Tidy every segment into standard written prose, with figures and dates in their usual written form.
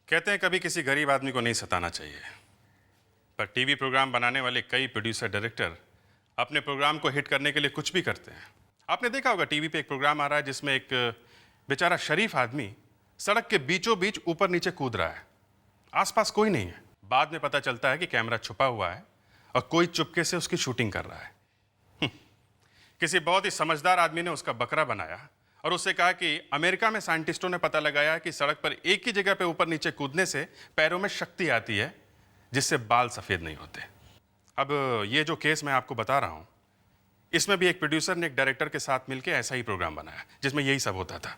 कहते हैं कभी किसी गरीब आदमी को नहीं सताना चाहिए, पर टीवी प्रोग्राम बनाने वाले कई प्रोड्यूसर डायरेक्टर अपने प्रोग्राम को हिट करने के लिए कुछ भी करते हैं। आपने देखा होगा टीवी पे एक प्रोग्राम आ रहा है जिसमें एक बेचारा शरीफ आदमी सड़क के बीचों बीच ऊपर नीचे कूद रहा है, आसपास कोई नहीं है। बाद में पता चलता है कि कैमरा छुपा हुआ है और कोई चुपके से उसकी शूटिंग कर रहा है। किसी बहुत ही समझदार आदमी ने उसका बकरा बनाया और उससे कहा कि अमेरिका में साइंटिस्टों ने पता लगाया कि सड़क पर एक ही जगह पे ऊपर नीचे कूदने से पैरों में शक्ति आती है जिससे बाल सफ़ेद नहीं होते। अब ये जो केस मैं आपको बता रहा हूँ, इसमें भी एक प्रोड्यूसर ने एक डायरेक्टर के साथ मिलकर ऐसा ही प्रोग्राम बनाया जिसमें यही सब होता था,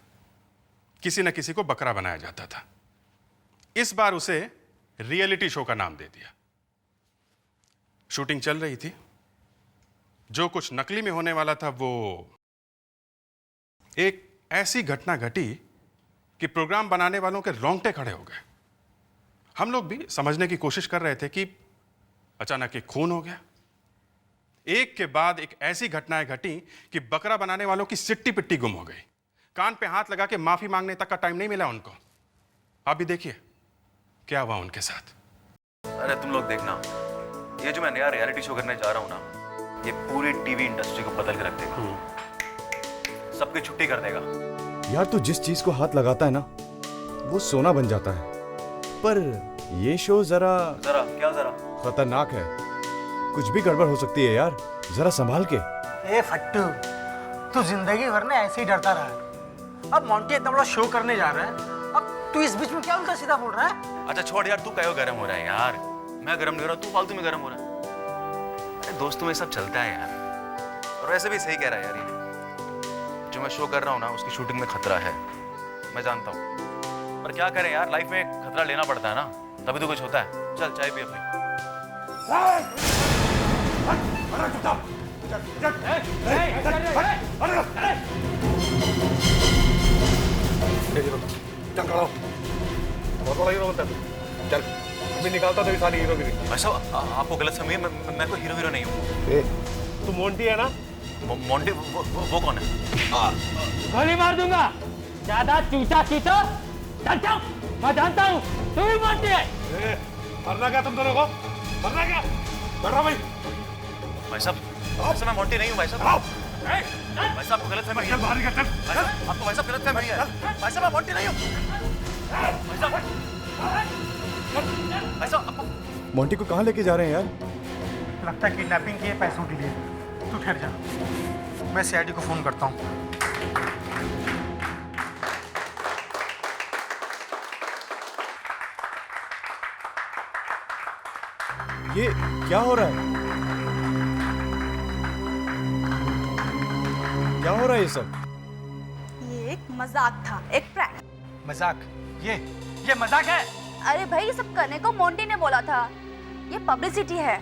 किसी न किसी को बकरा बनाया जाता था। इस बार उसे रियलिटी शो का नाम दे दिया। शूटिंग चल रही थी, जो कुछ नकली में होने वाला था वो एक ऐसी घटना घटी कि प्रोग्राम बनाने वालों के रोंगटे खड़े हो गए। हम लोग भी समझने की कोशिश कर रहे थे कि अचानक एक खून हो गया। एक के बाद एक ऐसी घटनाएं घटी कि बकरा बनाने वालों की सिट्टी पिट्टी गुम हो गई। कान पे हाथ लगा के माफी मांगने तक का टाइम नहीं मिला उनको। आप भी देखिए क्या हुआ उनके साथ। अरे तुम लोग देखना, ये जो मैं नया रियलिटी शो करने जा रहा हूँ ना, ये पूरी टीवी इंडस्ट्री को बदल के रख देगा, सबकी छुट्टी कर देगा। यार तू जिस चीज को हाथ लगाता है ना वो सोना बन जाता है, पर ये शो जरा जरा खतरनाक है। कुछ भी गड़बड़ हो सकती है यार, जरा संभाल के। ए फट्टू, तू जिंदगी भर ना ऐसे ही डरता रहा है। अब मोंटी इतना बड़ा शो करने जा रहा है, अब तू इस बीच में क्या उल्टा सीधा बोल रहा है? अच्छा छोड़ यार, तू क्यों गर्म हो रहा है यार? मैं गर्म नहीं हो रहा, तू फालतू में गर्म हो रहा है। अरे दोस्तों में सब चलता है यार, और वैसे भी सही कह रहा है यार। ये जो मैं शो कर रहा हूँ ना, उसकी शूटिंग में खतरा है, मैं जानता हूँ, पर क्या करें यार, लाइफ में खतरा लेना पड़ता है ना, तभी तो कुछ होता है। चल चाय पी अपनी। चल मैं निकालता तो सारी हीरोगिरी। ऐसा आपको गलत समझिए, मैं कोई हीरो नहीं हूँ। तू मोंटी है ना? मोंटी वो कौन है? गोली मार दूंगा, ज्यादा चूचा खींचो। चल चल, मैं जानता हूँ तू ही मोंटी है। मरना क्या तुम दोनों को? मरना क्या? डरो भाई। भाई साहब मैं मोंटी नहीं हूँ भाई साहब। भाई साहब आपको गलत फहमी है। बाहर निकल, चल। आपको भाई साहब गलत फहमी है। भाई साहब मैं मोंटी नहीं हूँ। भाई साहब आपको मोंटी को कहाँ लेके जा रहे हैं यार? लगता है किडनैपिंग के पैसों के लिए। तू ठहर जा, मैं सीआईडी को फोन करता हूँ। ये क्या हो रहा है? क्या हो रहा है ये सब? ये एक मजाक था, एक प्रैंक। मजाक? ये मजाक है? अरे भाई ये सब करने को मोंटी ने बोला था, ये पब्लिसिटी है,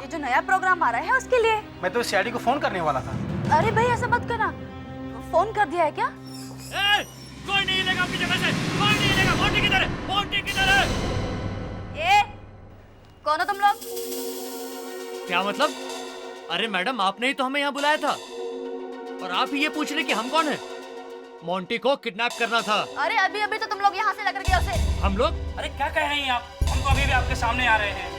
ये जो नया प्रोग्राम आ रहा है उसके लिए। मैं तो सीआईडी को फोन करने वाला था। अरे भाई ऐसा मत करना, फोन कर दिया है क्या? कोई नहीं लेगा अपनी जगह से, कोई नहीं लेगा। मोंटी किधर है? मोंटी किधर है? ए, कौन हो तुम लोग? क्या मतलब? अरे मैडम, आपने ही तो हमें यहाँ बुलाया था और आप ही ये पूछ रहे कि हम कौन है? मोंटी को किडनैप करना था। अरे अभी अभी तो तुम लोग यहाँ से लेकर गए उसे। हम लोग? अरे क्या कह रही हैं आप? हम तो अभी भी आपके सामने आ रहे हैं।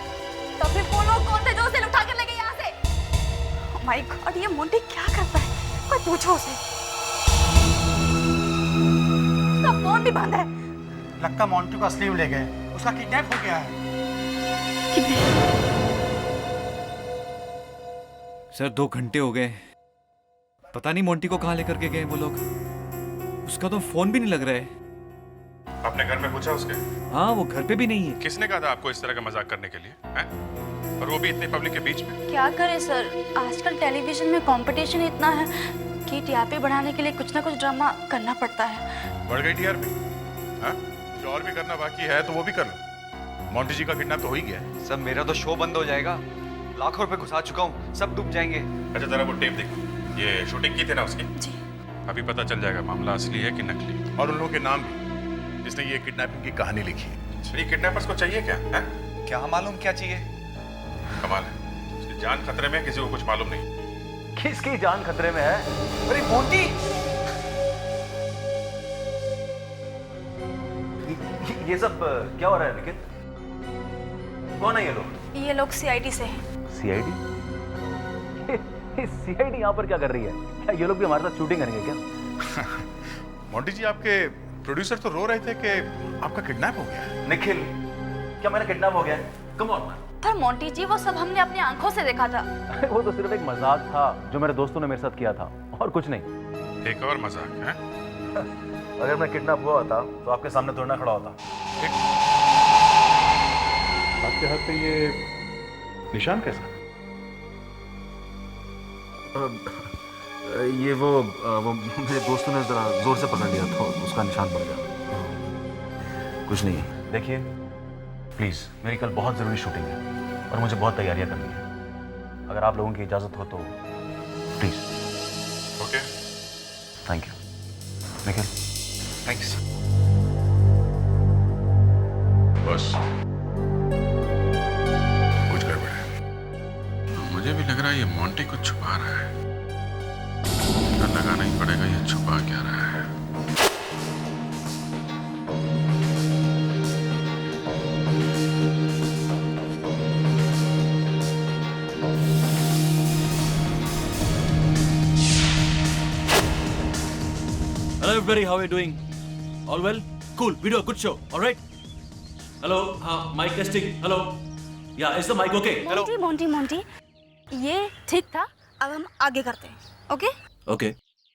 तो फिर वो लोग कौन थे जो उसे उठा कर ले गए यहाँ से? Oh my God, ये मोंटी क्या करता है? कोई पूछो उसे। उसका फोन भी बंद है। लगता मोंटी को असली में ले गए, उसका किडनैप हो गया है। सर 2 घंटे हो गए, पता नहीं मोंटी को कहाँ लेकर के गए वो लोग। उसका तो फोन भी नहीं लग रहा है। आपने घर में पूछा उसके? हाँ, वो घर पे भी नहीं है। किसने कहा था आपको इस तरह का मजाक करने के लिए हैं? और वो भी इतनी पब्लिक के बीच में? क्या करें सर, आजकल टेलीविजन में कंपटीशन इतना है कि टीआरपी बढ़ाने के लिए कुछ ना कुछ ड्रामा करना पड़ता है। बढ़ गई टीआरपी? हाँ, जो और भी करना बाकी है तो वो भी कर लो। मोंटी जी का किडनैप तो हो ही गया है। सब मेरा तो शो बंद हो जाएगा, लाखों रुपए घुसा चुका हूँ, सब डूब जाएंगे। अच्छा जरा वो टेप देखो, ये शूटिंग की थी ना उसकी? जी। अभी पता चल जाएगा मामला असली है कि नकली। और उन लोगों के नाम भी जिसने ये किडनैपिंग की कहानी लिखी है। ये किडनैपर्स को चाहिए क्या है? क्या मालूम क्या चाहिए? कमाल है, उसकी जान खतरे में, किसी को कुछ मालूम नहीं। किसकी जान खतरे में है? अरे मोंटी, ये सब क्या हो रहा है निखिल? कौन है ये लोग? ये लोग सीआईडी से हैं। सीआईडी? सीआईडी यहाँ पर क्या कर रही है? क्या ये लोग भी हमारे साथ शूटिंग करेंगे क्या? मोंटी जी, आपके प्रोड्यूसर तो रो रहे थे कि आपका किडनैप हो गया है। निखिल, क्या मैंने किडनैप हो गया? Come on. पर मोंटी जी, वो सब हमने अपनी आंखों से देखा था। वो तो सिर्फ एक मजाक था जो मेरे दोस्तों ने मेरे साथ किया था, और कुछ नहीं। एक और मजाक है। अगर मैं किडनैप हुआ होता तो आपके सामने थोड़ा ना खड़ा होता। आपके हाथ पे ये निशान कैसा? ये वो मेरे दोस्तों ने जरा जोर से पकड़ लिया तो उसका निशान पड़ गया। कुछ नहीं। देखिए प्लीज, मेरी कल बहुत जरूरी शूटिंग है और मुझे बहुत तैयारियां करनी है। अगर आप लोगों की इजाजत हो तो please. Okay, thank you Nikhil. Thanks. बस कुछ गड़बड़ है। मुझे भी लग रहा है ये मोंटी कुछ छुपा रहा है। पता लगाना ही पड़ेगा ये छुपा क्या रहा है। Hello everybody, how are you doing? All well? Cool, we do a good show, all right? Hello, mic testing, hello? Yeah, is the mic okay? Hello? Monty Monty, ये ठीक था। अब हम आगे करते हैं, ओके? Okay.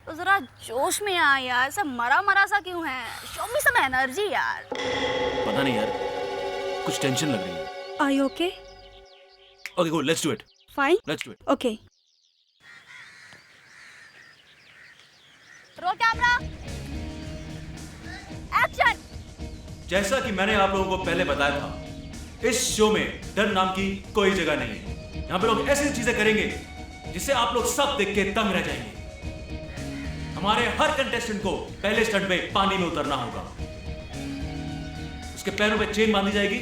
तो जरा जोश में आ यार, सब मरा मरा सा क्यों है? शो मी सम एनर्जी यार। पता नहीं यार, कुछ टेंशन लग रही है। Are you okay? Okay, cool, let's do it. Fine. Let's do it. Okay. Roll camera, action. जैसा कि मैंने आप लोगों को पहले बताया था, इस शो में डर नाम की कोई जगह नहीं है। यहाँ पे लोग ऐसी चीजें करेंगे जिसे आप लोग सब देख के दंग रह जाएंगे। हमारे हर कंटेस्टेंट को पहले स्टंट पे पानी में उतरना होगा। उसके पैरों पे चेन बांधी जाएगी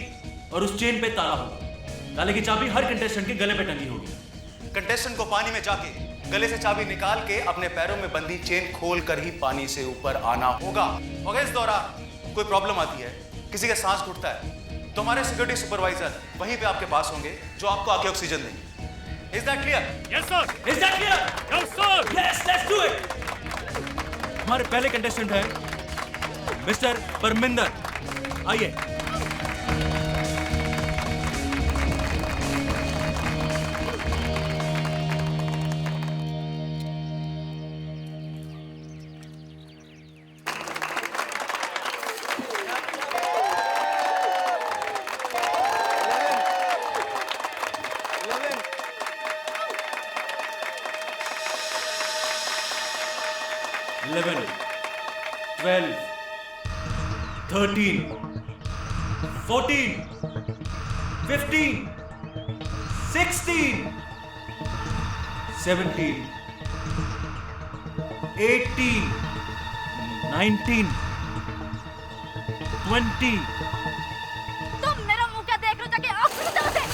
और उस चेन पे ताला होगा। ताले की चाबी हर कंटेस्टेंट के गले पे टंगी होगी। कंटेस्टेंट को पानी में जाके गले से चाबी निकाल के अपने पैरों में बंधी चेन खोल कर ही पानी से ऊपर आना होगा। अगर इस दौरान कोई प्रॉब्लम आती है, किसी का सांस घुटता है, तो हमारे सिक्योरिटी सुपरवाइजर वहीं पे आपके पास होंगे जो आपको आके ऑक्सीजन देंगे। Is that clear? Yes sir. Is that clear? Yes sir. Yes, let's do it. हमारे पहले कंटेस्टेंट है मिस्टर परमिंदर। आइए। Eleven, 12, 13, 14, 15, 16, 17, 18, 19, 20. तुम मेरा मुंह क्या देख रहे हो? जाके ऑक्सीजन दो उसे।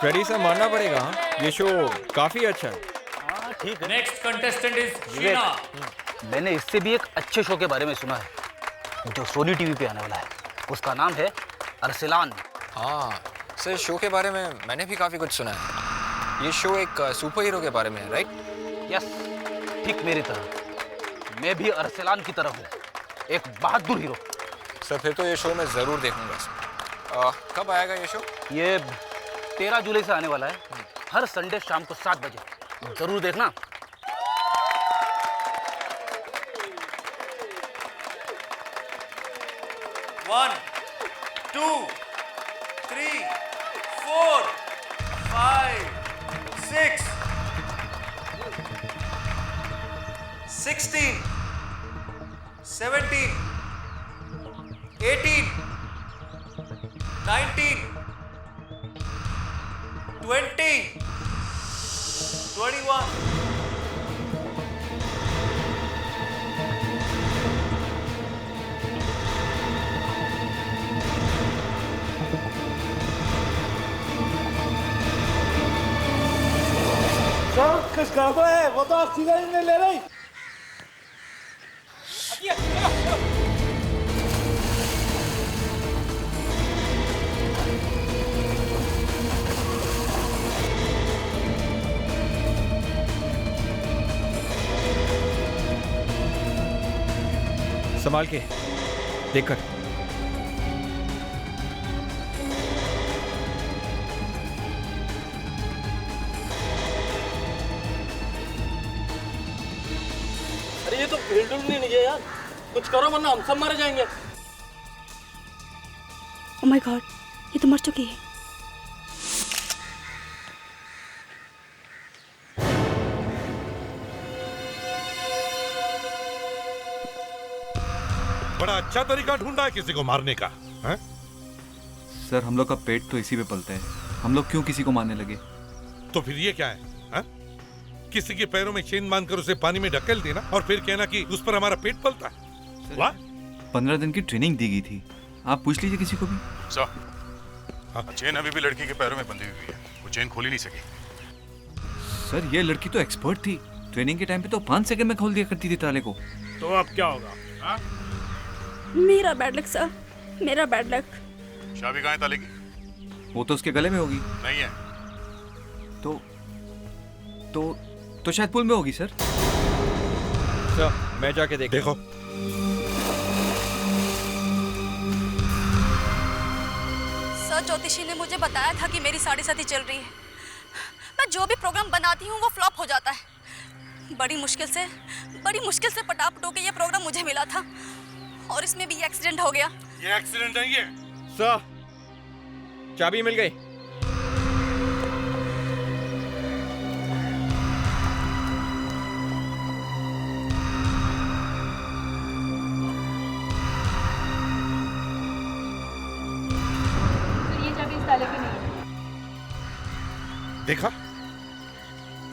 फ्रेडी से मानना पड़ेगा, ये शो काफी अच्छा है। ठीक है। Next contestant is Sheena. मैंने इससे भी एक अच्छे शो के बारे में सुना है जो सोनी टीवी पे आने वाला है। उसका नाम है अरसलान। हाँ सर, शो के बारे में मैंने भी काफी कुछ सुना है। ये शो एक सुपर हीरो के बारे में है, राइट? यस, ठीक मेरी तरह। मैं भी अरसलान की तरह हूँ, एक बहादुर हीरो। सर फिर तो ये शो मैं जरूर देखूंगा। कब आएगा ये शो? ये 13 जुलाई से आने वाला है, हर संडे शाम को 7 बजे। जरूर देखना। One, 2, 3, 4, 5, 6, 16, 17, 18, 19, 20, 21. कुछ गड़बड़ है, वो तो ऑक्सीजन ही नहीं ले रही। संभाल के देखकर। अरे ये तो फील्ड नहीं है यार, कुछ करो वरना हम सब मारे जाएंगे। ओह माय गॉड, ये तो मर चुकी है। बड़ा अच्छा तरीका ढूंढा है किसी को मारने का, हैं? सर हम लोग का पेट तो इसी पे पलता है, हम लोग क्यों किसी को मारने लगे? तो फिर ये क्या है, हैं? किसी के पैरों में चेन बांधकर उसे पानी में ढकेल देना और फिर कहना कि उस पर हमारा पेट पलता है। वाह! 15 दिन की ट्रेनिंग दी गई थी, आप पूछ लीजिए किसी को भी। चेन अभी भी लड़की के पैरों में बंधी हुई है, वो चेन खोल ही नहीं सकी। सर ये लड़की तो एक्सपर्ट थी, ट्रेनिंग के टाइम पे तो 5 सेकंड में खोल दिया करती थी ताले को। तो अब क्या होगा? हाँ? मेरा बैड लक सर, मेरा बैड लक। चाबी कहाँ है ताले की? वो तो उसके गले में होगी। नहीं है। तो शायद पुल में होगी सर। मैं जाके देखो। सर ज्योतिषी ने मुझे बताया था कि मेरी साढ़े साथी चल रही है। मैं जो भी प्रोग्राम बनाती हूँ वो फ्लॉप हो जाता है। बड़ी मुश्किल से पटापटो के ये प्रोग्राम मुझे मिला था और इसमें भी एक्सीडेंट हो गया। ये एक्सीडेंट नहीं है सर, चाबी मिल गई। ये चाबी इस ताले की नहीं है। देखा,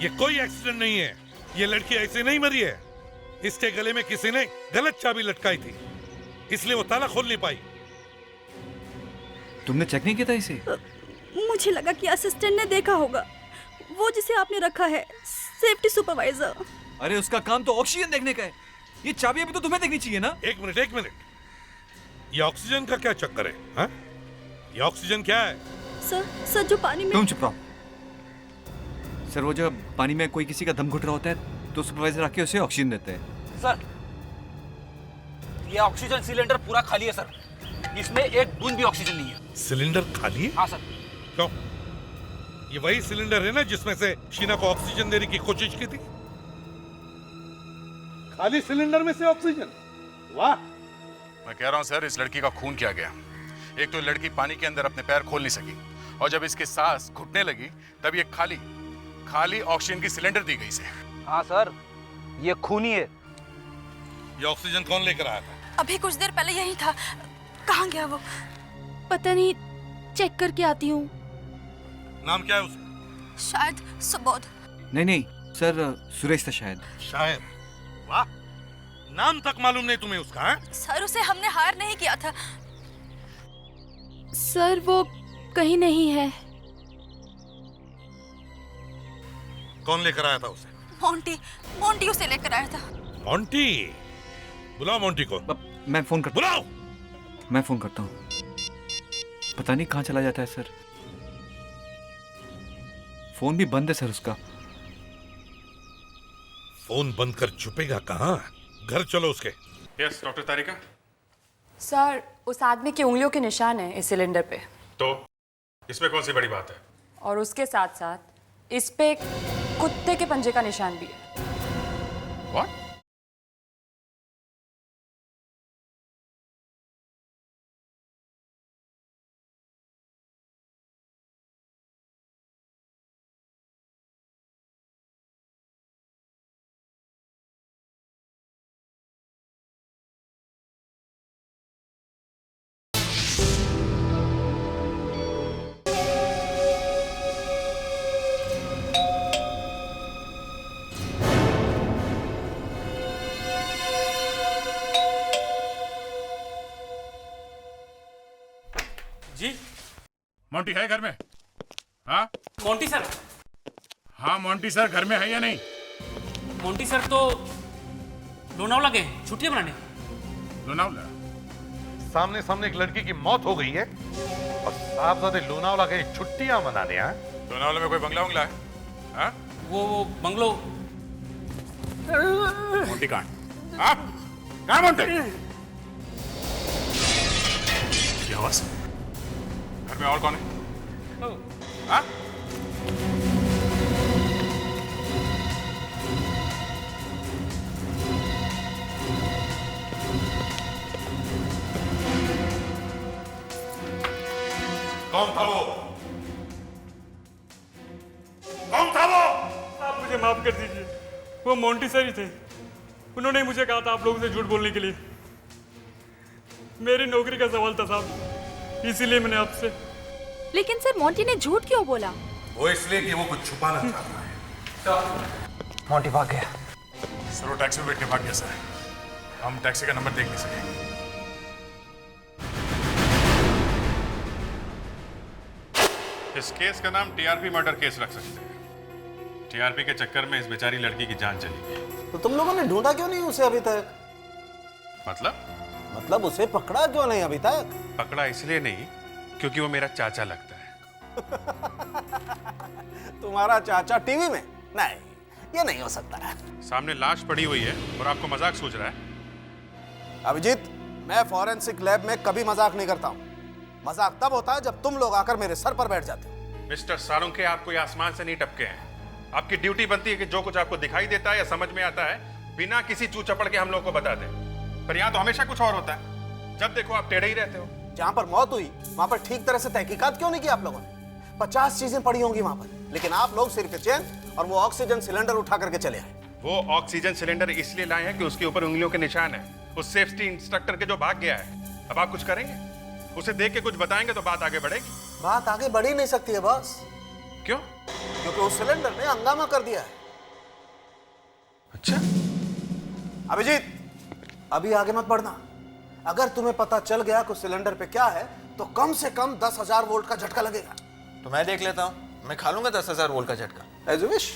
ये कोई एक्सीडेंट नहीं है, ये लड़की ऐसे नहीं मरी है। इसके गले में किसी ने गलत चाबी लटकाई थी, इसलिए वो ताला खोल नहीं पाई। तुमने चेक नहीं किया था इसे? मुझे लगा कि असिस्टेंट ने देखा होगा, वो जिसे आपने रखा है सेफ्टी सुपरवाइजर। अरे उसका काम तो ऑक्सीजन देखने का है, ये चाबी अभी तो तुम्हें देखनी चाहिए ना। एक मिनट, ये ऑक्सीजन का क्या चक्कर है, हाँ? ये ऑक्सीजन क्या है? सर जो पानी में। तुम चुप रहो। सर वो जब पानी में कोई किसी का दम घुट रहा होता है तो सुपरवाइजर आके उसे ऑक्सीजन देते हैं। सर ये ऑक्सीजन सिलेंडर पूरा खाली है सर, इसमें एक बूंद भी ऑक्सीजन नहीं है। सिलेंडर खाली है? हाँ सर। क्यों? ये वही सिलेंडर है ना जिसमें से शीना को ऑक्सीजन देने की कोशिश की थी? खाली सिलेंडर में से ऑक्सीजन? वाह! मैं कह रहा हूं सर, इस लड़की का खून किया गया। एक तो लड़की पानी के अंदर अपने पैर खोल नहीं सकी और जब इसके सांस घुटने लगी तब ये खाली ऑक्सीजन की सिलेंडर दी गई इसे। हाँ सर, ये खून ही है। ये ऑक्सीजन कौन लेकर आया था? अभी कुछ देर पहले यही था। कहाँ गया वो? पता नहीं, चेक करके आती हूँ। नाम क्या है उसका? शायद सुबोध। नहीं सर, सुरेश था शायद। वाह, नाम तक मालूम नहीं तुम्हें उसका, है? सर उसे हमने हायर नहीं किया था। सर वो कहीं नहीं है। कौन लेकर आया था उसे? मोंटी उसे लेकर आया था। मोंटी? बुलाओ मोंटी को। मैं फोन करता बुलाओ। मैं फोन करता हूँ। पता नहीं कहाँ चला जाता है सर, फोन भी बंद है सर उसका। फोन बंद कर छुपेगा कहाँ? घर चलो उसके। यस डॉक्टर तारिका। सर उस आदमी की उंगलियों के निशान है इस सिलेंडर पे। तो इसमें कौन सी बड़ी बात है? और उसके साथ साथ इस पे एक कुत्ते के पंजे का निशान भी है। What? मोंटी है घर में? हाँ मोंटी सर। हाँ मोंटी सर घर में है या नहीं? मोंटी सर तो लोनावला गए छुट्टियां मनाने। लोनावला? सामने सामने एक लड़की की मौत हो गई है और साहबजादे लोनावला गए छुट्टियां मनाने। हैं लोनावला में कोई बंगला है? हाँ? वो बंगलो मोंटी कहाँ? हाँ? कहाँ मोंटी? क्या आवाज? घर में और कौन है? हाँ? कौन था वो? कौन था वो? आप मुझे माफ कर दीजिए, वो मोंटी सर ही थे। उन्होंने मुझे कहा था आप लोगों से झूठ बोलने के लिए। मेरी नौकरी का सवाल था साहब, इसीलिए मैंने आपसे। लेकिन सर मोंटी ने झूठ क्यों बोला? वो इसलिए कि वो कुछ छुपाना चाहता है। मोंटी भाग गया। सर वो टैक्सी में बैठ के भाग गया सर। हम टैक्सी का नंबर देख नहीं सके। इस केस का नाम टीआरपी मर्डर केस रख सकते हैं। टीआरपी के चक्कर में इस बेचारी लड़की की जान चली गई। तो तुम लोगों ने ढूंढा क्यों नहीं उसे अभी तक? मतलब उसे पकड़ा क्यों नहीं अभी तक? पकड़ा इसलिए नहीं क्योंकि वो मेरा चाचा लगता है। तुम्हारा चाचा टीवी में? नहीं, ये नहीं हो सकता है। सामने लाश पड़ी हुई है और आपको मजाक सूझ रहा है? अभिजीत, मैं फॉरेंसिक लैब में कभी मजाक नहीं करता हूँ। मजाक तब होता है जब तुम लोग आकर मेरे सर पर बैठ जाते हो। मिस्टर सालुंके, आपको ये आसमान से नहीं टपके हैं। आपकी ड्यूटी बनती है कि जो कुछ आपको दिखाई देता है या समझ में आता है बिना किसी चू चपड़ के हम लोग को बता दें। पर यहाँ तो हमेशा कुछ और होता है। जब देखो आप टेढ़े ही रहते हो। जहाँ पर मौत हुई वहां पर ठीक तरह से तहकीकात क्यों नहीं की आप लोगों ने? 50 चीजें पड़ी होंगी वहां पर, लेकिन आप लोग सिर्फ चेन और वो ऑक्सीजन सिलेंडर उठा करके चले आए। वो ऑक्सीजन सिलेंडर इसलिए लाए हैं कि उसके ऊपर उंगलियों के निशान है, उस सेफ्टी इंस्ट्रक्टर के जो भाग गया है। अब आप कुछ करेंगे? उसे देख के कुछ बताएंगे तो बात आगे बढ़ेगी। बात आगे बढ़ ही नहीं सकती है बॉस। क्यों? क्योंकि उस सिलेंडर ने हंगामा कर दिया है। अच्छा अभिजीत, अभी आगे मत बढ़ना। अगर तुम्हें पता चल गया कि सिलेंडर पे क्या है तो कम से कम 10,000 वोल्ट का झटका लगेगा। तो मैं देख लेता हूँ, मैं खा लूंगा 10,000 वोल्ट का झटका। As you wish.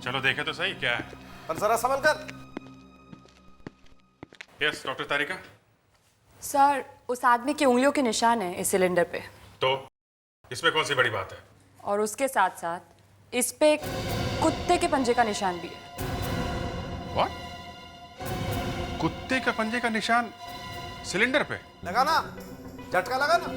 चलो देखे तो सही क्या है। पर जरा संभल कर। यस डॉक्टर तारिका। सर, उस आदमी की उंगलियों के निशान है इस सिलेंडर पे। तो इसमें कौन सी बड़ी बात है? और उसके साथ साथ इस पे एक कुत्ते के पंजे का निशान भी है। What? कुत्ते का पंजे का निशान सिलेंडर पे? लगा ना, झटका लगा ना।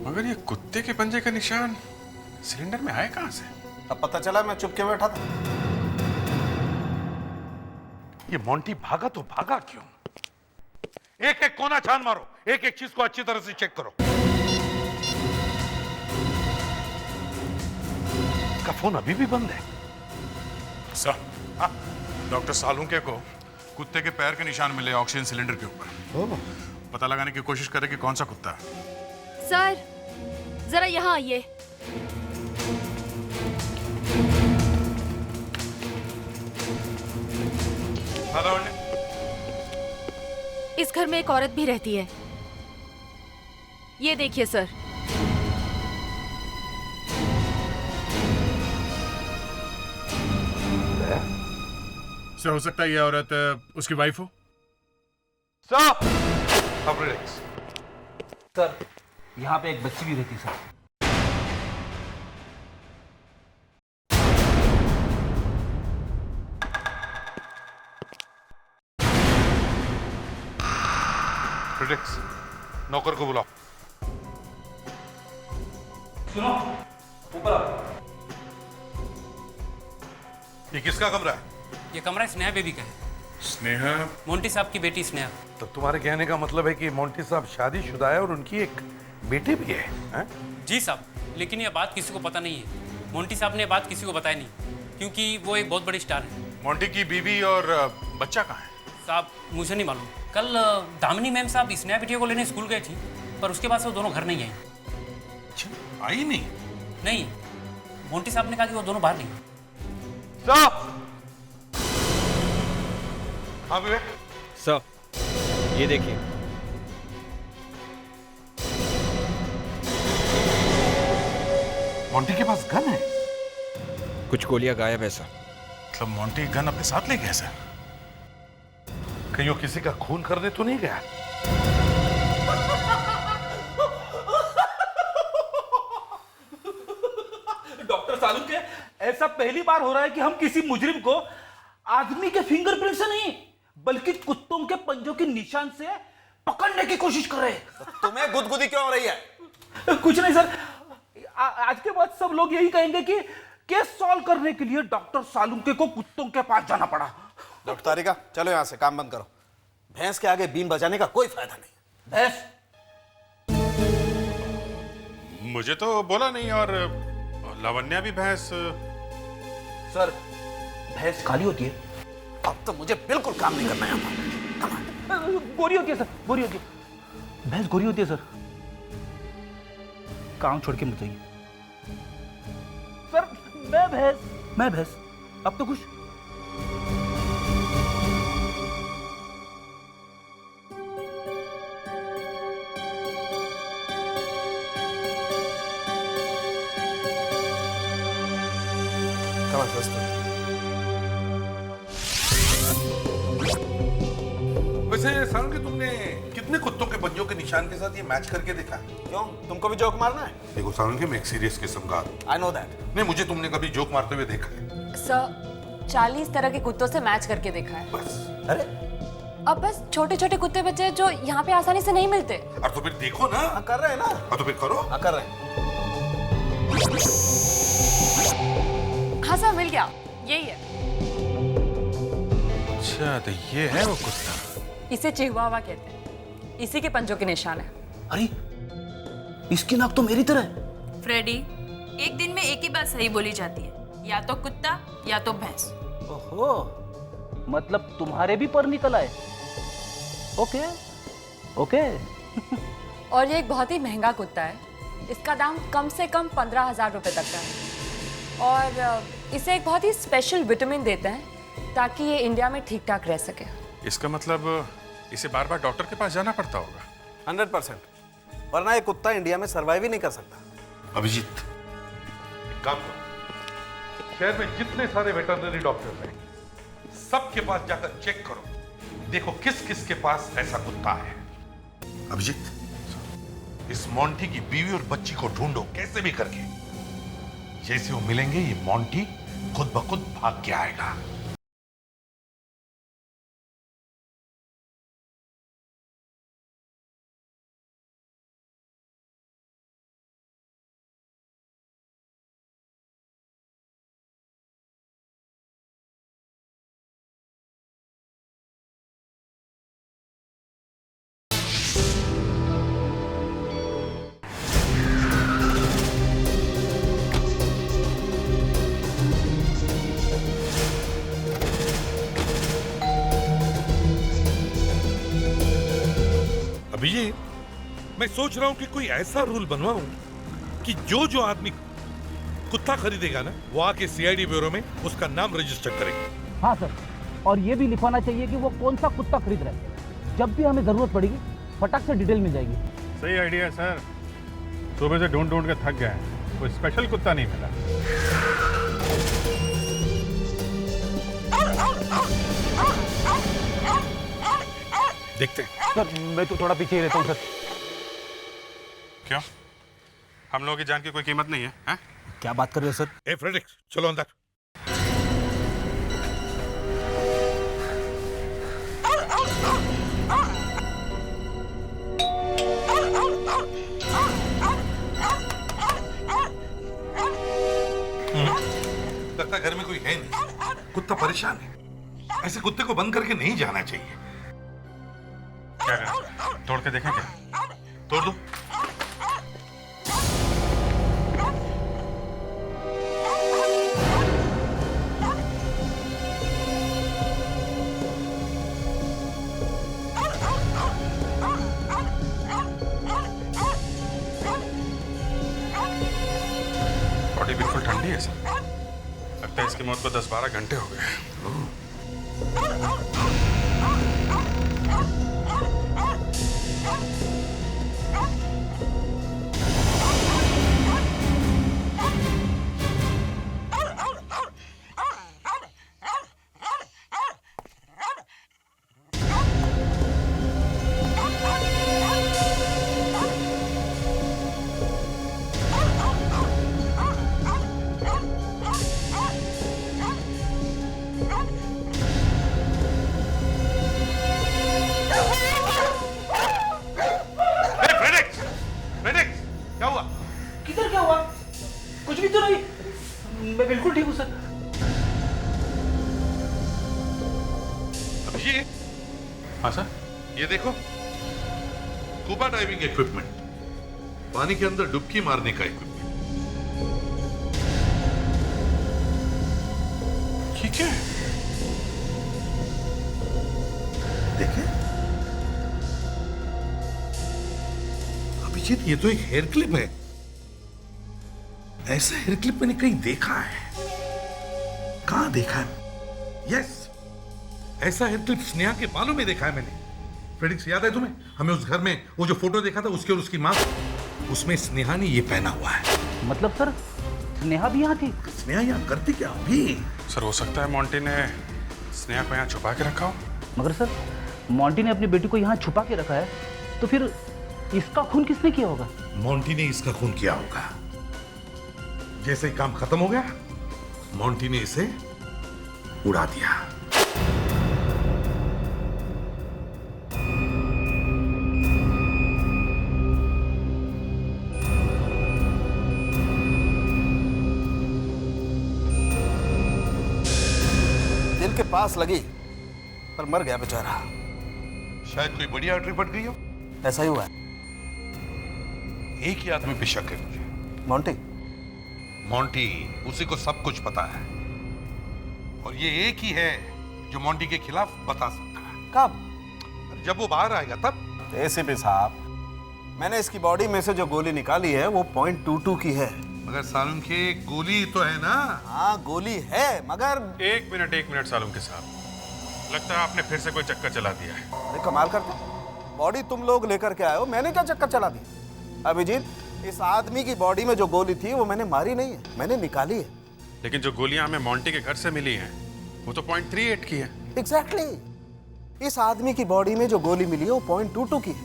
मगर ये कुत्ते के पंजे का निशान सिलेंडर में आए कहां से? अब पता चला, मैं चुप के बैठा था। ये मोंटी भागा तो भागा क्यों? एक एक कोना छान मारो, एक एक चीज को अच्छी तरह से चेक करो। इसका फोन अभी भी बंद है। सर, हाँ, डॉक्टर सालुंके को कुत्ते के पैर के निशान मिले ऑक्सीजन सिलेंडर के ऊपर। पता लगाने की कोशिश करें कि कौन सा कुत्ता है। सर, जरा यहाँ आइए। हेलो। इस घर में एक औरत भी रहती है। ये देखिए सर। सर, हो सकता है ये औरत उसकी वाइफ हो। Sir, relax. सर, यहाँ पे एक बच्ची भी रहती सर। रिलैक्स। नौकर को बुलाओ। सुनो, ऊपर आओ। ये किसका कमरा है? ये कमरा स्नेहा बेबी का है। स्नेहा? मोंटी साहब की बेटी स्नेहा। तो तुम्हारे कहने का मतलब है कि मोंटी साहब शादीशुदा है और उनकी एक बेटी भी है, हैं? जी साहब, लेकिन ये बात किसी को पता नहीं है। मोंटी साहब ने बात किसी को बताई नहीं, क्योंकि वो एक बहुत बड़ी स्टार है। मोंटी की बीवी और बच्चा कहाँ है? साहब, मुझे नहीं मालूम। कल दामिनी मैम साहब स्नेहा बिटिया को लेने स्कूल गए थी, पर उसके बाद से वो दोनों घर नहीं आई। आई नहीं? नहीं, मोंटी साहब ने कहा कि वो दोनों बाहर नहीं। हाँ विवेक। सर, ये देखिए। मोंटी के पास गन है? कुछ गोलियां गायब है सर। मतलब मोंटी गन अपने साथ ले गया सर? कहीं वो किसी का खून करने तो नहीं गया? डॉक्टर सालुंके, ऐसा पहली बार हो रहा है कि हम किसी मुजरिम को आदमी के फिंगरप्रिंट से नहीं बल्कि कुत्तों के पंजों के निशान से पकड़ने की कोशिश कर रहे हैं। तुम्हें गुदगुदी क्यों हो रही है? कुछ नहीं सर, आज के बाद सब लोग यही कहेंगे कि केस सॉल्व करने के लिए डॉक्टर सालुंके को कुत्तों के पास जाना पड़ा। डॉक्टर तारिका, चलो यहां से, काम बंद करो। भैंस के आगे बीन बजाने का कोई फायदा नहीं। भैंस? मुझे तो बोला नहीं, और लावण्या भी भैंस। सर, भैंस काली होती है। अब तो मुझे बिल्कुल काम नहीं करना है। गोरी होती है सर, गोरी होती है। भैंस गोरी होती है सर। काम छोड़ के मत जाइए सर। मैं भैंस। अब तो खुश? वैसे सालुंके, तुमने कितने कुत्तों के पंजों के निशान के साथ ये मैच करके देखा? क्यों, तुमको भी जोक मारना है? देखो सालुंके, मैं एक सीरियस किस्म का आदमी। I know that. नहीं, मुझे तुमने कभी जोक मारते हुए देखा है? सर, 40 तरह के कुत्तों से मैच करके देखा है। बस? अरे अब बस छोटे छोटे कुत्ते बच्चे जो यहाँ पे आसानी से नहीं मिलते। और तो फिर देखो ना। कर रहे हैं ना। और तो फिर करो। कर रहे हैं। हाँ सर, मिल गया, यही है। अच्छा, तो ये है वो कुत्ता। इसे चिहुआवा कहते हैं। इसी के पंजों के निशान है। अरे, इसकी नाक तो मेरी तरह है। फ्रेडी, एक दिन में एक ही बात सही बोली जाती है, या तो कुत्ता या तो भैंस। ओहो, मतलब तुम्हारे भी पर निकल आए। Okay okay. और ये एक बहुत ही महंगा कुत्ता है। इसका दाम कम से कम 15,000 रुपए तक का है। और इसे एक बहुत ही स्पेशल विटामिन देते हैं ताकि ये इंडिया में ठीक ठाक रह सके। इसका मतलब इसे बार बार डॉक्टर के पास जाना पड़ता होगा। 100%, वरना ये कुत्ता इंडिया में सर्वाइव ही नहीं कर सकता। अभिजीत, एक काम करो, शहर में जितने सारे वेटरनरी डॉक्टर्स हैं, सबके पास जाकर चेक करो, देखो किस किस के पास ऐसा कुत्ता है। अभिजीत, इस मोंटी की बीवी और बच्ची को ढूंढो कैसे भी करके। जैसे वो मिलेंगे, ये मोंटी खुद ब खुद भाग के आएगा। अभिजीत, मैं सोच रहा हूं कि कोई ऐसा रूल बनवाऊं कि जो आदमी कुत्ता खरीदेगा ना, वो आके सीआईडी ब्यूरो में उसका नाम रजिस्टर करे। हाँ सर, और ये भी लिखवाना चाहिए कि वो कौन सा कुत्ता खरीद रहा है। जब भी हमें जरूरत पड़ेगी, फटाक से डिटेल मिल जाएगी। सही आइडिया है सर। सुबह से ढूंढ ढूंढ के थक गए, कोई स्पेशल कुत्ता नहीं मिला। देखते हैं। सर, मैं तो थोड़ा पीछे ही रहता हूँ सर। क्यों? हम लोगों की जान की कोई कीमत नहीं है, हैं? क्या बात कर रहे हो सर? ए फ्रेडरिक, चलो अंदर। लगता घर में कोई है नहीं, कुत्ता परेशान है। ऐसे कुत्ते को बंद करके नहीं जाना चाहिए। क्या करें? तोड़ के देखें क्या? तोड़ दो। बॉडी बिल्कुल ठंडी है सर। लगता है इसकी मौत को 10-12 घंटे हो गए। हाँ सर। ये देखो, स्कूबा डाइविंग इक्विपमेंट, पानी के अंदर डुबकी मारने का इक्विपमेंट। ठीक है, देखें अभिजीत, ये तो एक हेयर क्लिप है। ऐसा हेयर क्लिप मैंने कहीं देखा है। कहां देखा है? यस, ऐसा हेयर क्लिप स्नेहा के बालों में देखा है मैंने। फ्रेडिक्स, याद है तुम्हें? हमें उस घर में वो जो फोटो देखा था उसके और उसकी मां, उसमें स्नेहा ने ये पहना हुआ है। मतलब सर, स्नेहा भी यहाँ थी? स्नेहा यहाँ करती क्या अभी? सर हो सकता है मोंटी ने स्नेहा को यहाँ छुपा के रखा हो। मगर सर, मोंटी ने अपनी बेटी को यहाँ छुपा के रखा है, तो फिर इसका खून किसने किया होगा? मोंटी ने इसका खून किया होगा। जैसे ही काम खत्म हो गया, मोंटी ने इसे उड़ा दिया। दिल के पास लगी पर मर गया बेचारा। शायद कोई बड़ी आर्टरी फट गई हो। ऐसा ही हुआ है। एक ही आदमी पे शक है मुझे। मोंटी? मोंटी, उसी को सब कुछ पता है, और ये एक ही है जो मोंटी के खिलाफ बता सकता है। कब? जब वो बाहर आएगा तब। एसीपी साहब, मैंने इसकी बॉडी में से जो गोली निकाली है वो .22 की है। मगर सालुम के गोली तो है ना? हाँ गोली है, मगर एक मिनट सालुम के साहब, लगता है आपने फिर से कोई चक्कर चला दिया है। अरे कमाल करते, बॉडी तुम लोग लेकर के आए हो, मैंने क्या चक्कर चला दिया? अभिजीत, इस आदमी की बॉडी में जो गोली थी वो मैंने मारी नहीं है, मैंने निकाली है। लेकिन जो गोलियां हमें मोंटी के घर से मिली हैं वो तो .38 की है। एग्जैक्टली। इस आदमी की बॉडी में जो गोली मिली है वो .22 की है,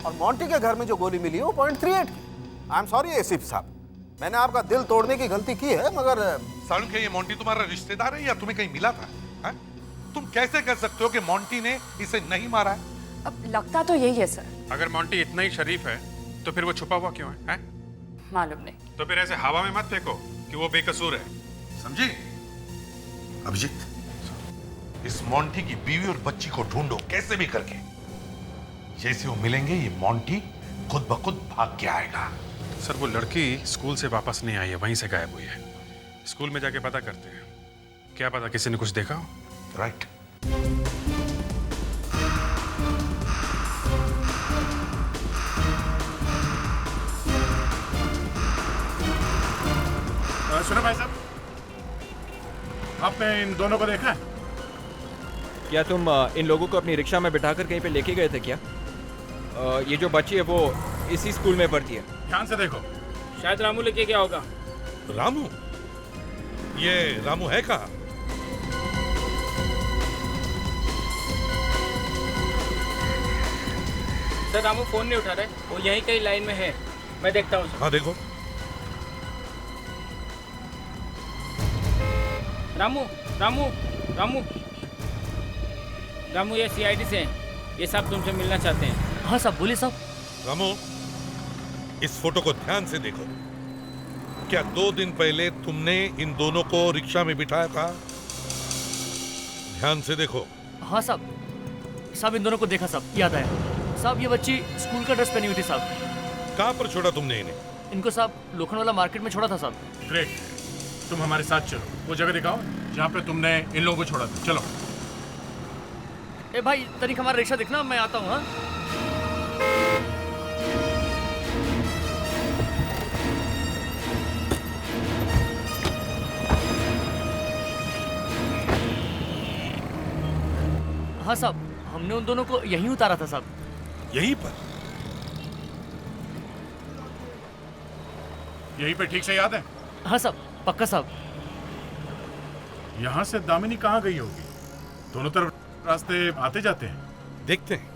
और मोंटी के घर में जो गोली मिली है वो .38 की। आई एम सॉरी एसीपी साहब, मैंने आपका दिल तोड़ने की गलती की है, मगर सालुम के, ये मोंटी तुम्हारा रिश्तेदार है या तुम्हें कहीं मिला था? है? तुम कैसे कह सकते हो कि मोंटी ने इसे नहीं मारा है? अब लगता तो यही है सर। अगर मोंटी इतना ही शरीफ है तो फिर वो छुपा हुआ क्यों है? मालूम नहीं। तो फिर ऐसे हवा में मत फेंको कि वो बेकसूर है, समझी? अभिजीत, इस मोंटी की बीवी और बच्ची को ढूंढो कैसे भी करके। जैसे वो मिलेंगे ये मोंटी खुद ब खुद भाग के आएगा। सर वो लड़की स्कूल से वापस नहीं आई है, वहीं से गायब हुई है। स्कूल में जाके पता करते हैं, क्या पता किसी ने कुछ देखा हो। राइट। सुनो भाई साहब, आपने इन दोनों को देखा है? क्या तुम इन लोगों को अपनी रिक्शा में बिठाकर कहीं पे लेके गए थे क्या? ये जो बच्ची है वो इसी स्कूल में पढ़ती है। ध्यान से देखो। शायद रामू लेके गया होगा। रामू? ये रामू है कहाँ? सर रामू फोन नहीं उठा रहे, वो यहीं कहीं लाइन में है, मैं देखता हूँ। हाँ देखो। रामू रामू रामू रामू, ये सीआईडी से हैं, ये सब तुमसे मिलना चाहते हैं। हाँ साहब, बोलिए साहब। रामू, इस फोटो को ध्यान से देखो। क्या 2 दिन पहले तुमने इन दोनों को रिक्शा में बिठाया था? ध्यान से देखो। हाँ साहब, इन दोनों को देखा साहब, याद आया साहब। ये बच्ची स्कूल का ड्रेस पहनी हुई थी साहब। कहाँ पर छोड़ा तुमने इन्हें? इनको साहब लोखंडवाला मार्केट में छोड़ा था साहब। ग्रेट, तुम हमारे साथ चलो, वो जगह दिखाओ जहाँ पे तुमने इन लोगों को छोड़ा था। चलो। ए भाई, तनिक हमारा रिक्शा दिखना, मैं आता हूँ। हाँ हाँ साहब, हमने उन दोनों को यहीं उतारा था साहब। यहीं पर? यहीं पे ठीक से याद है? हाँ साहब, पक्का साहब। यहाँ से दामिनी कहाँ गई होगी? दोनों तरफ रास्ते आते जाते हैं। देखते हैं,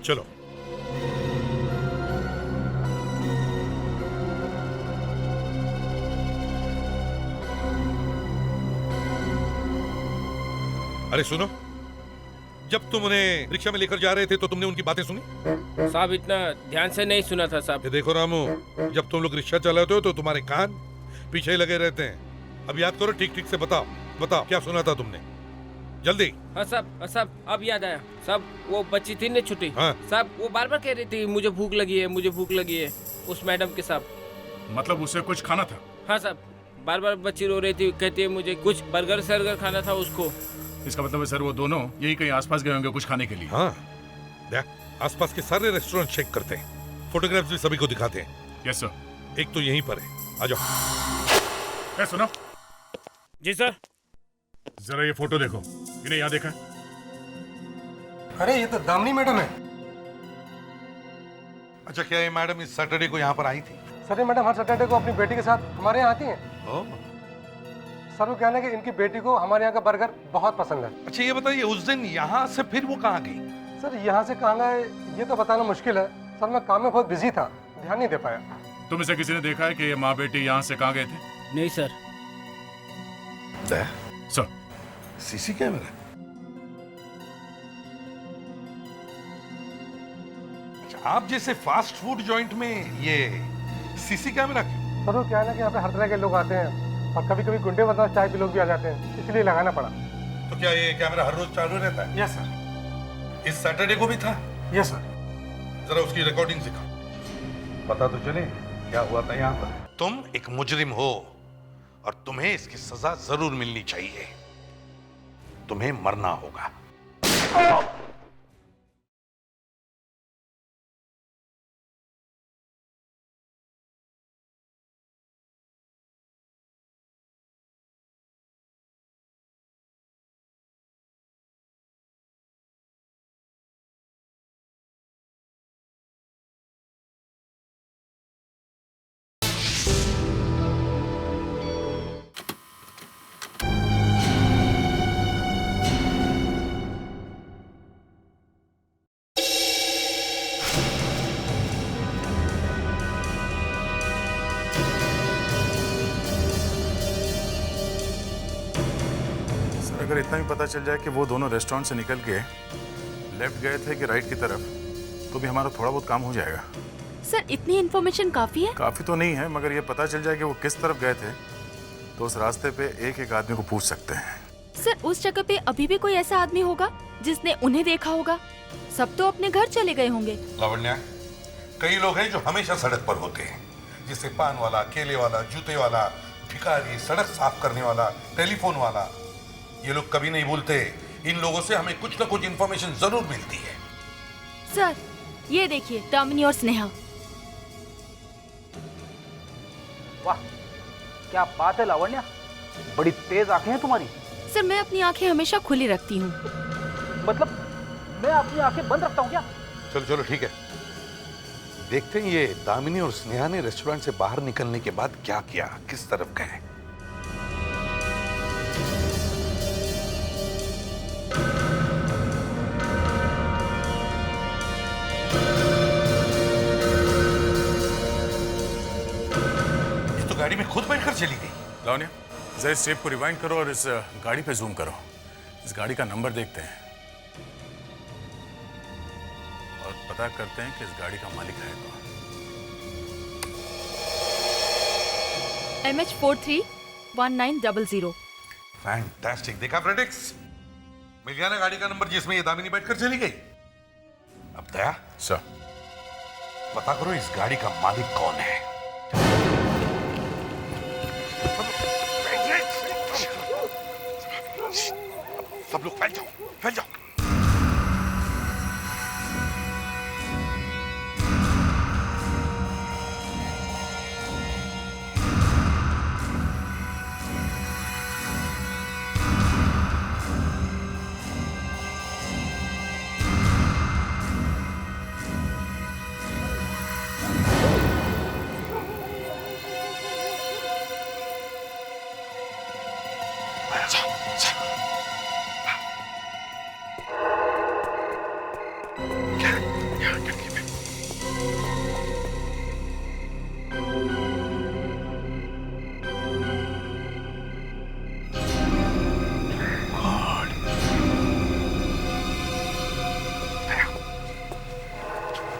चलो। अरे सुनो, जब तुम उन्हें रिक्शा में लेकर जा रहे थे तो तुमने उनकी बातें सुनी? साहब इतना ध्यान से नहीं सुना था साहब। ये देखो रामू, जब तुम लोग रिक्शा चलाते हो तो तुम्हारे कान पीछे लगे रहते हैं। अब याद करो, ठीक ठीक से बताओ, क्या सुना था तुमने? जल्दी। हाँ साहब अब याद आया साहब, वो बच्ची थी ना छुट्टी। हाँ। साहब वो बार बार कह रही थी मुझे भूख लगी है, मुझे भूख लगी है, उस मैडम के साथ। मतलब उसे कुछ खाना था? हाँ साहब, बार बार बच्ची रो रही थी, कहती है मुझे कुछ बर्गर सर्गर खाना था उसको। इसका मतलब है सर वो दोनों यही कहीं आसपास गए होंगे कुछ खाने के लिए। हाँ, देख आसपास के सारे रेस्टोरेंट चेक करते हैं, फोटोग्राफ्स भी सभी को दिखाते हैं। Yes sir. एक तो यहीं पर है, आ जाओ। ए सुनो। जी सर। जरा ये फोटो देखो, इन्हें यहाँ देखा है? अरे ये तो दामिनी मैडम है। अच्छा, क्या ये मैडम इस सैटरडे को यहाँ पर आई थी? सर ये मैडम हर सैटरडे को अपनी बेटी के साथ हमारे यहाँ आती हैं। सर वो कहना है कि इनकी बेटी को हमारे यहाँ का बर्गर बहुत पसंद है। अच्छा ये बताइए, उस दिन यहाँ से फिर वो कहाँ गई? सर यहाँ से कहाँ गए ये तो बताना मुश्किल है सर, मैं काम में बहुत बिजी था, ध्यान नहीं दे पाया। तुम इसे किसी ने देखा है कि ये माँ बेटी यहाँ से कहाँ गए थे? नहीं सर। Sir CC camera? अच्छा, आप जैसे फास्ट फूड जॉइंट में ये सीसी कैमरा क्यों? सर वो क्या है ना कि यहाँ पे हर तरह के लोग आते हैं और कभी कभी गुंडे बदमाश टाइप के लोग भी आ जाते हैं, इसलिए लगाना पड़ा। तो क्या ये कैमरा हर रोज चालू रहता है? Yes sir. इस सैटरडे को भी था? Yes sir. जरा उसकी रिकॉर्डिंग दिखाओ, पता तो चले क्या हुआ था यहाँ पर। तुम एक मुजरिम हो और तुम्हें इसकी सजा जरूर मिलनी चाहिए। तुम्हें मरना होगा। अगर इतना भी पता चल जाए कि वो दोनों रेस्टोरेंट से निकल के लेफ्ट गए थे कि राइट की तरफ, तो भी हमारा थोड़ा बहुत काम हो जाएगा। सर इतनी इन्फॉर्मेशन काफी है? काफी तो नहीं है, मगर ये पता चल जाए कि वो किस तरफ गए थे तो उस रास्ते पे एक एक आदमी को पूछ सकते हैं। सर उस जगह पे अभी भी कोई ऐसा आदमी होगा जिसने उन्हें देखा होगा? सब तो अपने घर चले गए होंगे। लावण्या, कई लोग हैं जो हमेशा सड़क पर होते हैं, जैसे पान वाला, केले वाला, जूते वाला, भिखारी, सड़क साफ करने वाला, टेलीफोन वाला। ये लोग कभी नहीं भूलते। इन लोगों से हमें कुछ ना कुछ इंफॉर्मेशन जरूर मिलती है। सर ये देखिए, दामिनी और स्नेहा। वाह क्या बात है लावण्या, बड़ी तेज आंखें हैं तुम्हारी। सर मैं अपनी आंखें हमेशा खुली रखती हूँ। मतलब मैं अपनी आंखें बंद रखता हूँ क्या? चलो चलो ठीक है, देखते हैं ये दामिनी और स्नेहा ने रेस्टोरेंट से बाहर निकलने के बाद क्या किया, किस तरफ गए। ये तो गाड़ी में खुद बैठकर चली गई। लावण्या, जरा इस टेप को रिवाइंड करो और इस गाड़ी पे जूम करो। इस गाड़ी का नंबर देखते हैं और पता करते हैं कि इस गाड़ी का मालिक है कौन। MH431900। फैंटास्टिक, देखा फ्रेडिक्स, मिल गया ना गाड़ी का नंबर जिसमें ये दामिनी बैठकर चली गई। अब दया सर, पता करो इस गाड़ी का मालिक कौन है। सब लोग फैल जाओ, फैल जाओ।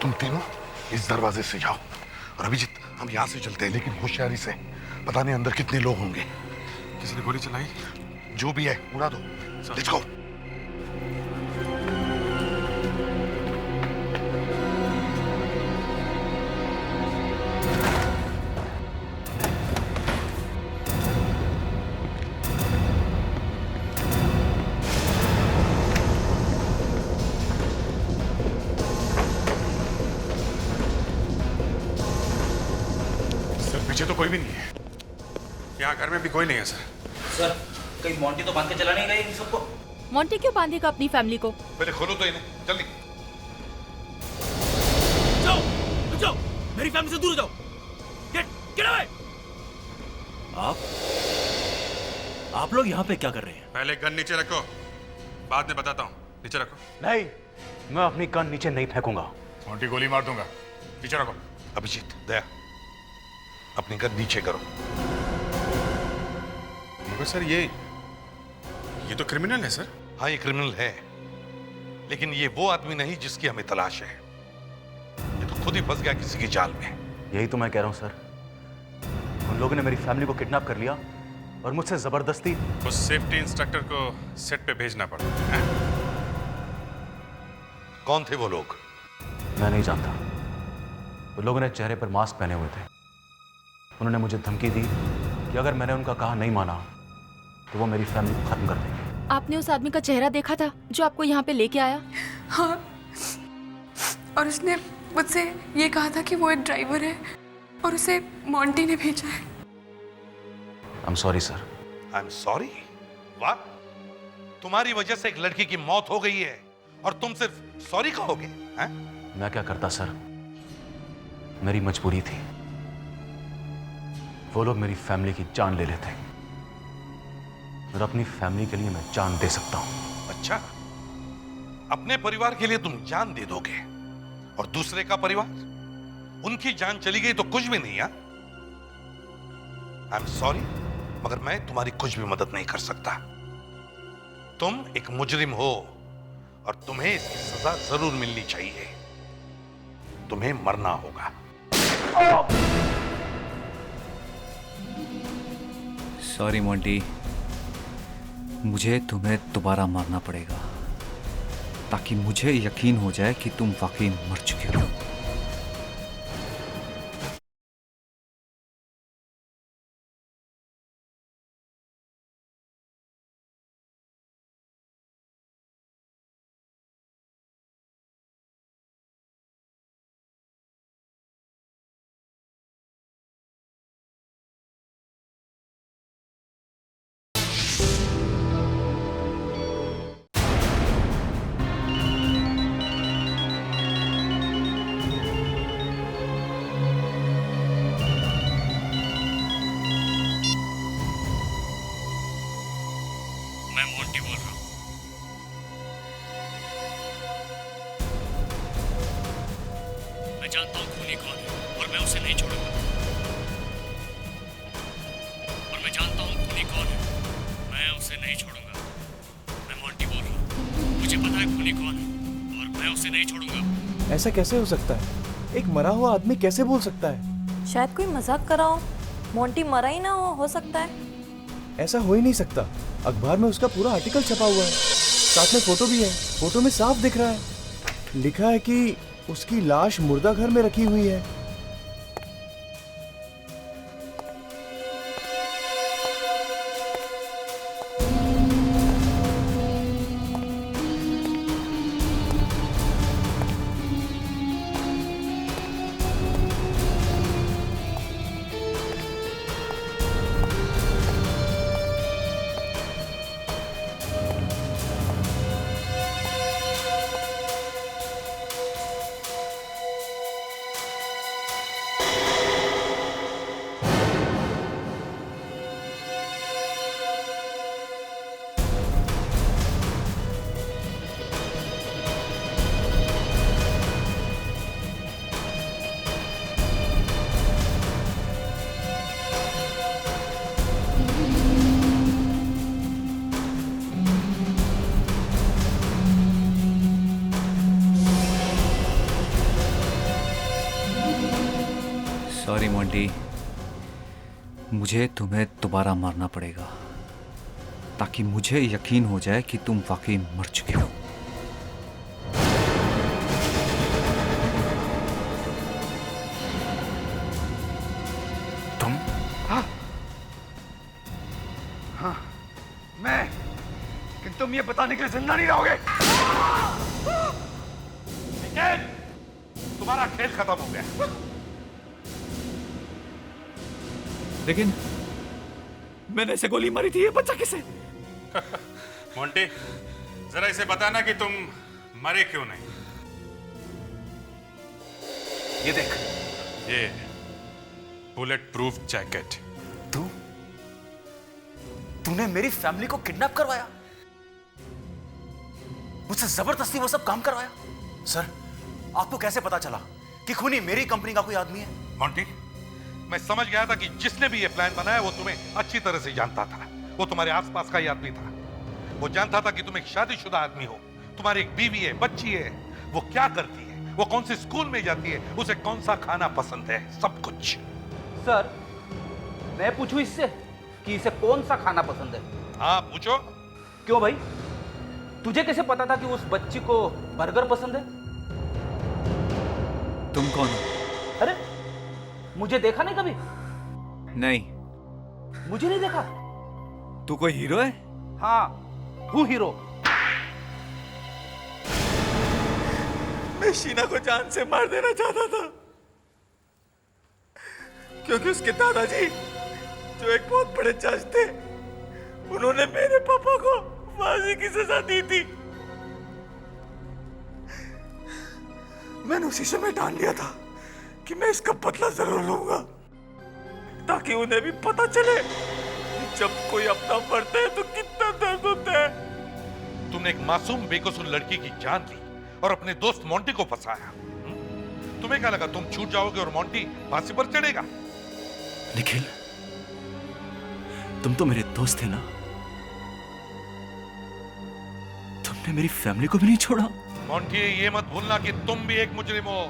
तुम तीनों इस दरवाजे से जाओ और अभिजीत हम यहाँ से चलते हैं, लेकिन होशियारी से। पता नहीं अंदर कितने लोग होंगे। किसी ने गोली चलाई? जो भी है उड़ा दो। Let's go. पीछे तो कोई भी नहीं है। यहाँ घर में भी कोई नहीं है सर। सर कहीं मोंटी तो बांध के चला नहीं गए इन सबको? मोंटी क्यों बांधेगा अपनी फैमिली को? पहले खोलो तो इन्हें, जल्दी। जाओ, रुक जाओ, मेरी फैमिली से दूर हो जाओ। Get away. आप लोग यहाँ पे क्या कर रहे हैं? पहले गन नीचे रखो, बाद में बताता हूँ। नीचे रखो। नहीं, मैं अपनी गन नीचे नहीं फेंकूंगा। मोंटी गोली मार दूंगा। नीचे रखो। अभिजीत, दया, अपनी गन नीचे करो। मगर सर ये तो क्रिमिनल है सर। हाँ, ये क्रिमिनल है, लेकिन ये वो आदमी नहीं जिसकी हमें तलाश है। ये तो खुद ही फंस गया किसी की जाल में। यही तो मैं कह रहा हूँ सर। उन लोगों ने मेरी फैमिली को किडनैप कर लिया और मुझसे जबरदस्ती उस सेफ्टी इंस्ट्रक्टर को सेट पे भेजना पड़ा है। कौन थे वो लोग? मैं नहीं जानता। वो लोगों ने चेहरे पर मास्क पहने हुए थे। उन्होंने मुझे धमकी दी कि अगर मैंने उनका कहा नहीं माना तो वो मेरी फैमिली को खत्म कर देंगे। आपने उस आदमी का चेहरा देखा था जो आपको यहाँ पे लेके आया? हाँ, और उसने मुझसे ये कहा था कि वो एक ड्राइवर है और उसे मोंटी ने भेजा है। I am sorry sir. I am sorry? वाह, तुम्हारी वजह से एक लड़की की मौत हो गई है और तुम सिर्फ सॉरी कहोगे? हैं? मैं क्या करता सर, मेरी मजबूरी थी। वो लोग मेरी फैमिली की जान ले लेते और अपनी फैमिली के लिए मैं जान दे सकता हूं। अच्छा, अपने परिवार के लिए तुम जान दे दोगे और दूसरे का परिवार, उनकी जान चली गई तो कुछ भी नहीं। आई एम सॉरी, मगर मैं तुम्हारी कुछ भी मदद नहीं कर सकता। तुम एक मुजरिम हो और तुम्हें इसकी सजा जरूर मिलनी चाहिए। तुम्हें मरना होगा। सॉरी मोंटी, मुझे तुम्हें दोबारा मारना पड़ेगा ताकि मुझे यकीन हो जाए कि तुम वाकई मर चुके हो। मैं मोंटी बोल रहा हूँ। मैं जानता हूँ खूनी कौन है और मैं उसे नहीं छोड़ूंगा। और मैं जानता हूँ खूनी कौन है, मैं उसे नहीं छोड़ूंगा। मैं मोंटी बोल रहा हूँ। मुझे पता है खूनी कौन है और मैं उसे नहीं छोड़ूंगा। ऐसा कैसे हो सकता है? एक मरा हुआ आदमी कैसे बोल सकता है? शायद कोई मजाक कर रहा हो। मोंटी मरा ही ना हो सकता है। ऐसा हो ही नहीं सकता। अखबार में उसका पूरा आर्टिकल छपा हुआ है, साथ में फोटो भी है। फोटो में साफ दिख रहा है, लिखा है कि उसकी लाश मुर्दा घर में रखी हुई है। सॉरी मोंटी, मुझे तुम्हें दोबारा मारना पड़ेगा ताकि मुझे यकीन हो जाए कि तुम वाकई मर चुके हो। तुम? हाँ, मैं, कि तुम ये बताने के लिए जिंदा नहीं रहोगे। तुम्हारा खेल खत्म हो गया। लेकिन मैंने इसे गोली मारी थी, ये बच्चा किसे? मोंटी, जरा इसे बताना कि तुम मरे क्यों नहीं। ये देख, ये बुलेट प्रूफ जैकेट। तूने मेरी फैमिली को किडनैप करवाया, मुझसे जबरदस्ती वो सब काम करवाया। सर, आपको कैसे पता चला कि खूनी मेरी कंपनी का कोई आदमी है? मोंटी, मैं समझ गया था कि जिसने भी ये प्लान बनाया वो तुम्हें अच्छी तरह से जानता था। वो तुम्हारे आसपास का ही आदमी था। वो जानता था कि तुम एक शादीशुदा आदमी हो, तुम्हारी एक बीवी है, बच्ची है, वो क्या करती है, वो कौन से स्कूल में जाती है, उसे कौन सा खाना पसंद है, सब कुछ। सर, मैं पूछूं इससे कि इसे कौन सा खाना पसंद है? हाँ, पूछो। क्यों भाई, तुझे कैसे पता था कि उस बच्ची को बर्गर पसंद है? तुम कौन हो? अरे, मुझे देखा नहीं कभी? नहीं। मुझे नहीं देखा? तू कोई हीरो है? हाँ, हूँ हीरो। मैं शीना को जान से मार देना चाहता था, क्योंकि उसके दादाजी जो एक बहुत बड़े जज थे, उन्होंने मेरे पापा को फांसी की सजा दी थी। मैंने उसी समय ठान लिया था कि मैं इसका बदला जरूर लूंगा, ताकि उन्हें भी पता चले कि जब कोई अपना मरता है तो कितना दर्द होता है। तुमने एक मासूम बेकसूर लड़की की जान ली और अपने दोस्त मोंटी को फंसाया। तुम्हें क्या लगा तुम छूट जाओगे और मोंटी फांसी पर चढ़ेगा? निखिल, तुम तो मेरे दोस्त थे ना, तुमने मेरी फैमिली को भी नहीं छोड़ा। मोंटी, ये मत भूलना कि तुम भी एक मुजरिम हो,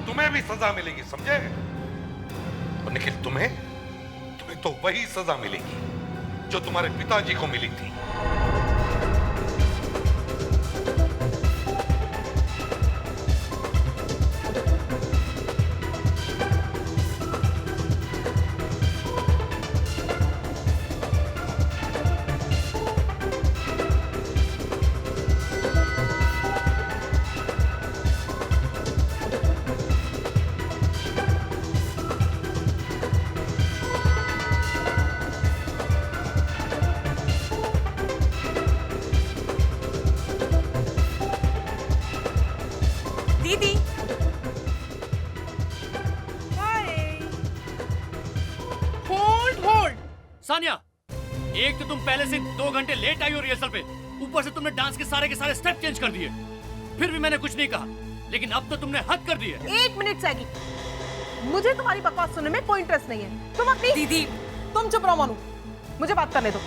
तुम्हें भी सजा मिलेगी, समझे? और निखिल, तुम्हें तो वही सजा मिलेगी जो तुम्हारे पिताजी को मिली थी। दीदी, होल्ड। सानिया, एक तो तुम पहले से 2 घंटे लेट आई हो रिहर्सल पे, ऊपर से तुमने डांस के सारे स्टेप चेंज कर दिए। फिर भी मैंने कुछ नहीं कहा, लेकिन अब तो तुमने हद कर दी है। 1 मिनट सैगी, मुझे तुम्हारी बकवास सुनने में कोई इंटरेस्ट नहीं है। तुम अपनी दीदी, तुम चुप रहो मानू, मुझे बात करने दो।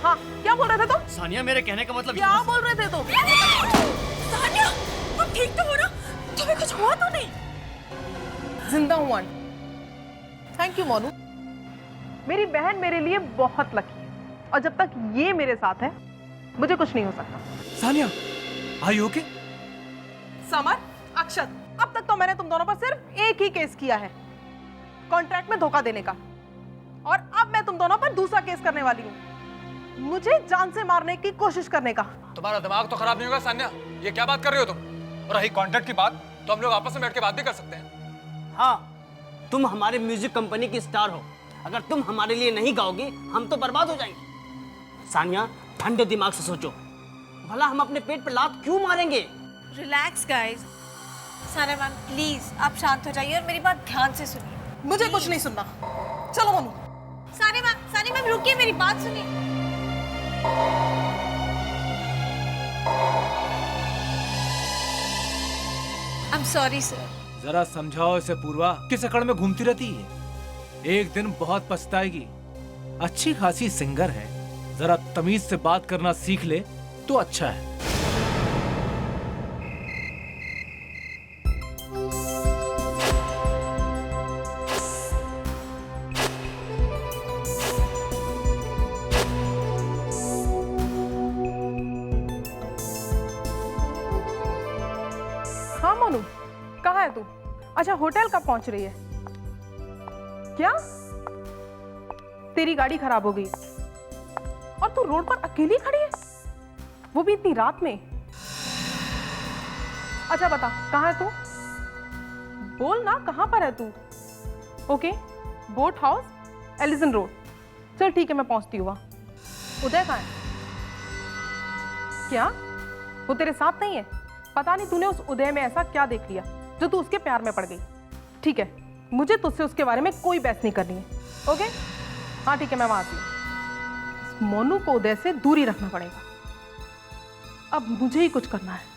हाँ, क्या बोल रहे थे तुम? सानिया, मेरे कहने का मतलब क्या बोल रहे थे तुम? सानिया, तुम ठीक तो हो ना? तुम्हें कुछ हुआ तो नहीं? जिंदा हूँ आंटी। थैंक यू मोनू, मेरी बहन मेरे लिए बहुत लकी है, और जब तक ये मेरे साथ है मुझे कुछ नहीं हो सकता। Sania, are you okay? Samar, Akshat, अब तक तो मैंने तुम दोनों पर सिर्फ एक ही केस किया है, कॉन्ट्रैक्ट में धोखा देने का, और अब मैं तुम दोनों पर दूसरा केस करने वाली हूँ, मुझे जान से मारने की कोशिश करने का। तुम्हारा दिमाग तो खराब नहीं होगा सान्या? ये क्या बात कर रही हो तुम? और रही कॉन्ट्रैक्ट की बात, तो हम लोग आपस में बैठ के बात भी कर सकते हैं। हाँ, तुम हमारे म्यूजिक कंपनी की स्टार हो, अगर तुम हमारे लिए नहीं गाओगी हम तो बर्बाद हो जाएंगे। सानिया, ठंडे दिमाग से सोचो, भला हम अपने पेट पे लात क्यों मारेंगे? Relax guys. Sania ma'am, please आप शांत हो जाइए और मेरी बात ध्यान से सुनिए। मुझे कुछ नहीं सुनना, चलो मनु। सानिया मैम रुकिए, मेरी बात सुनिए। I'm sorry, sir. जरा समझाओ इसे पूर्वा, किस अकड़ में घूमती रहती है? एक दिन बहुत पछताएगी। अच्छी खासी सिंगर है, जरा तमीज से बात करना सीख ले तो अच्छा है। हाँ मोनू, कहाँ है तू? अच्छा, होटल कब पहुंच रही है? क्या तेरी गाड़ी खराब हो गई और तू रोड पर अकेली खड़ी है, वो भी इतनी रात में? अच्छा बता, कहाँ है तू? बोल ना, कहाँ पर है तू? Okay, boathouse, Ellison road. चल ठीक है, मैं पहुंचती हूँ वहाँ। उदय कहाँ है? क्या वो तेरे साथ नहीं है? पता नहीं तूने उस उदय में ऐसा क्या देख लिया जो तू उसके प्यार में पड़ गई। ठीक है, मुझे तुझसे उसके बारे में कोई बहस नहीं करनी है। ओके? हाँ ठीक है, मैं वहाँ आती हूँ। मोनू को उदय से दूरी रखना पड़ेगा। अब मुझे ही कुछ करना है।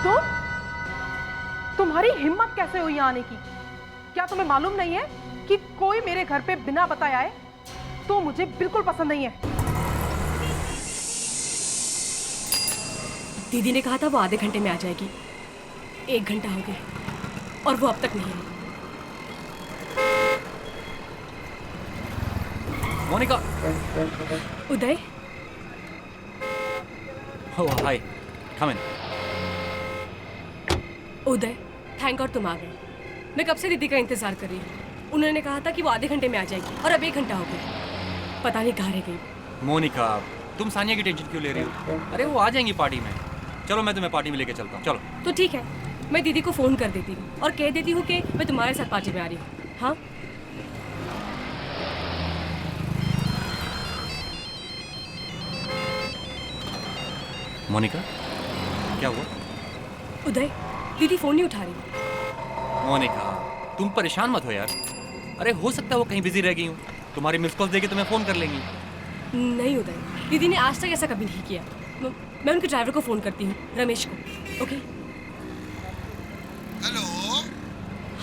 तो तुम्हारी हिम्मत कैसे हुई यहाँ आने की? क्या तुम्हें मालूम नहीं है कि कोई मेरे घर पे बिना बताए आए तो मुझे बिल्कुल पसंद नहीं है। दीदी ने कहा था वो आधे घंटे में आ जाएगी। 1 घंटा हो गया और वो अब तक नहीं आई। मोनिका। उदय। ओह हाय, कम इन। उदय, थैंक गॉड तुम आ गए। मैं कब से दीदी का इंतजार कर रही हूँ। उन्होंने कहा था कि वो आधे घंटे में आ जाएगी और अब 1 घंटा हो गया। पता नहीं कहाँ रह गई। मोनिका, तुम सानिया की टेंशन क्यों ले रही हो? अरे वो आ जाएंगी पार्टी में। चलो मैं तुम्हें पार्टी में लेके चलता हूँ, चलो। तो ठीक है, मैं दीदी को फ़ोन कर देती हूँ और कह देती हूँ कि मैं तुम्हारे साथ पार्टी में आ रही हूँ। हाँ? मोनिका, क्या हुआ? उदय, दीदी फ़ोन नहीं उठा रही। मोनिका, तुम परेशान मत हो यार। अरे हो सकता है वो कहीं बिजी रह गई हूँ। तुम्हारी मिस कॉल देके तुम्हें फ़ोन कर लेंगी। नहीं उदय, दीदी ने आज तक ऐसा कभी नहीं किया। मैं उनके ड्राइवर को फ़ोन करती हूँ, रमेश को। ओके?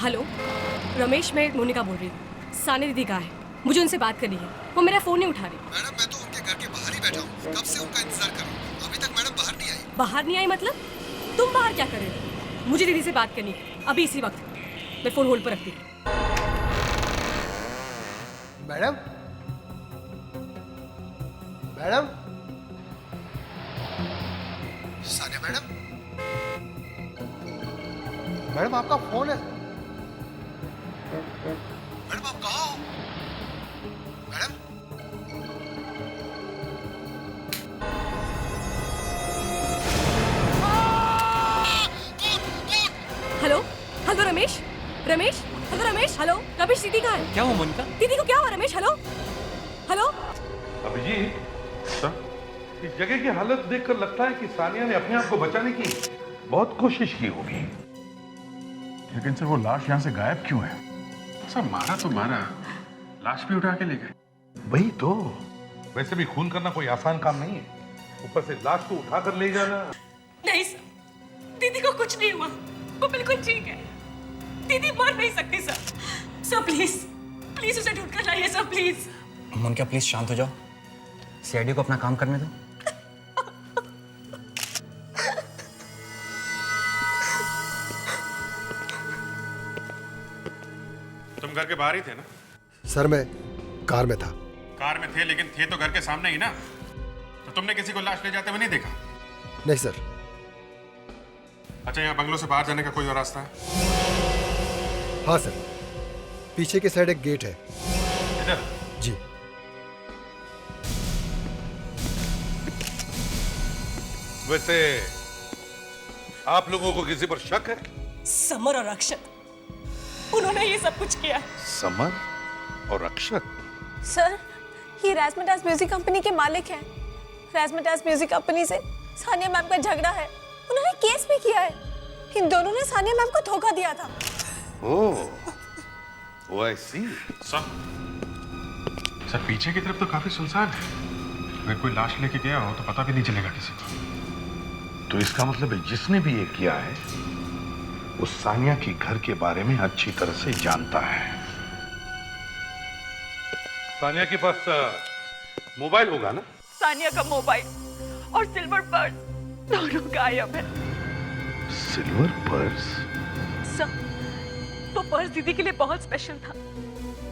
हेलो रमेश, मैं मोनिका बोल रही हूँ। सानिया दीदी कहाँ है? मुझे उनसे बात करनी है। वो मेरा फ़ोन नहीं उठा रही। मैडम, मैं तो उनके घर के बाहर ही बैठा हूँ। कब से उनका इंतजार कर रहा हूँ। अभी तक मैडम बाहर नहीं आई। बाहर नहीं आई मतलब? तुम बाहर क्या कर रहे हो? मुझे दीदी से बात करनी है अभी इसी वक्त। मैं फ़ोन होल्ड पर रखती हूँ। Madam, madam, Sania madam, madam आपका फोन है। मैडम आप कहाँ हो? Madam, hello hello Ramesh, Ramesh, hello Ramesh, hello Ramesh, दीदी कहाँ है? क्या हुआ मोनिका? दीदी को क्या हुआ रमेश? Hello hello. अभिजीत, इस जगह की हालत देखकर लगता है कि सानिया ने अपने आप को बचाने की बहुत कोशिश की होगी। लेकिन सर वो लाश यहाँ से गायब क्यों है? सर मारा तो मारा, लाश भी उठा के ले गए। वही तो। वैसे भी खून करना कोई आसान काम नहीं है, ऊपर से लाश को उठा कर ले जाना। नहीं सर, दीदी को कुछ नहीं हुआ, वो बिल्कुल ठीक है। दीदी मर नहीं सकती सर। सर प्लीज प्लीज उसे ढूंढ कर लाइए सर, प्लीज। मोनिका प्लीज शांत हो जाओ। सीआईडी को अपना काम करने दो। तुम घर के बाहर ही थे ना? सर मैं कार में था। कार में थे, लेकिन थे तो घर के सामने ही ना। तो तुमने किसी को लाश ले जाते हुए नहीं देखा? नहीं सर। अच्छा, यहाँ बंगलों से बाहर जाने का कोई और रास्ता है? हाँ सर, पीछे की साइड एक गेट है। इधर? जी। वैसे आप लोगों को किसी पर शक है? समर और अक्षत, उन्होंने ये सब कुछ किया। समर और अक्षत? सर, ये राजमटास म्यूजिक कंपनी के मालिक हैं। राजमटास म्यूजिक कंपनी से सानिया मैम का झगड़ा है, उन्होंने केस भी किया है। इन दोनों ने सानिया मैम को धोखा दिया था। ओह, आई सी। सर पीछे की तरफ तो काफी सुनसान है। अगर कोई लाश लेके गया हो तो पता भी नहीं चलेगा किसी को। तो इसका मतलब है जिसने भी ये किया है वो सानिया की घर के बारे में अच्छी तरह से जानता है। सानिया के पास मोबाइल होगा ना? सानिया का मोबाइल और सिल्वर पर्स दोनों गायब है। Silver purse? सर, वो पर्स दीदी के लिए बहुत स्पेशल था।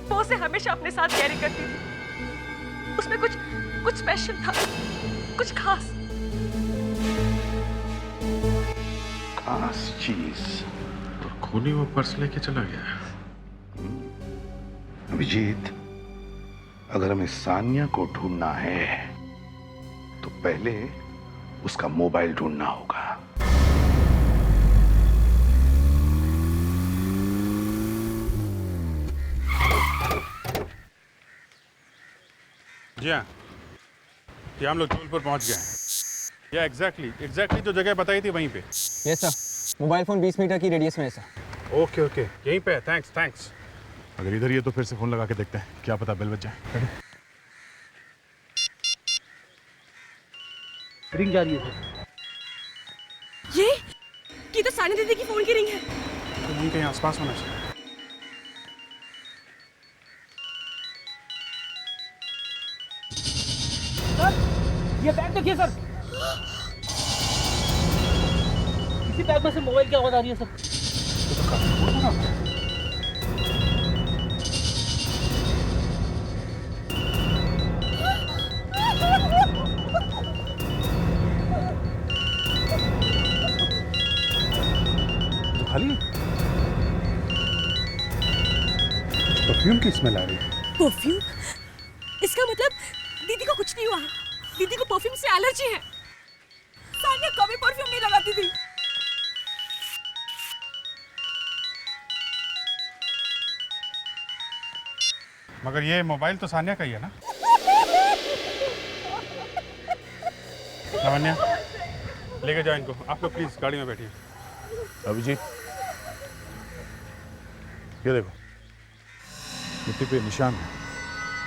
वो उसे हमेशा अपने साथ कैरी करती थी। उसमें कुछ स्पेशल था, कुछ खास चीज। और खूनी वो पर्स लेके चला गया। अभिजीत, अगर हमें सानिया को ढूंढना है तो पहले उसका मोबाइल ढूंढना होगा। जी हाँ, ये हम लोग जबलपुर पहुंच गए हैं। या एग्जैक्टली जो जगह बताई थी वहीं पे। Yes sir, mobile phone 20 metre की रेडियस में है सर। ओके यहीं पे है। थैंक्स। अगर इधर ही है तो फिर से फोन लगा के देखते हैं, क्या पता बेल बज जाए। रिंग जा रही है सर। ये तो सानी दीदी की फोन की रिंग है। तो यहीं कहीं आसपास होना चाहिए। ये बैग देखिए सर, इसी बैग में से मोबाइल की आवाज आ रही है सर। तो खाली परफ्यूम की स्मेल आ रही है। परफ्यूम? इसका मतलब दीदी को कुछ नहीं हुआ। दीदी को परफ्यूम से एलर्जी है। सानिया कभी परफ्यूम नहीं लगाती थी। मगर ये मोबाइल तो सानिया का ही है ना? लावण्या, लेके जाओ इनको। आप लोग प्लीज गाड़ी में बैठिए। अभिजीत, ये देखो, मिट्टी पे निशान है।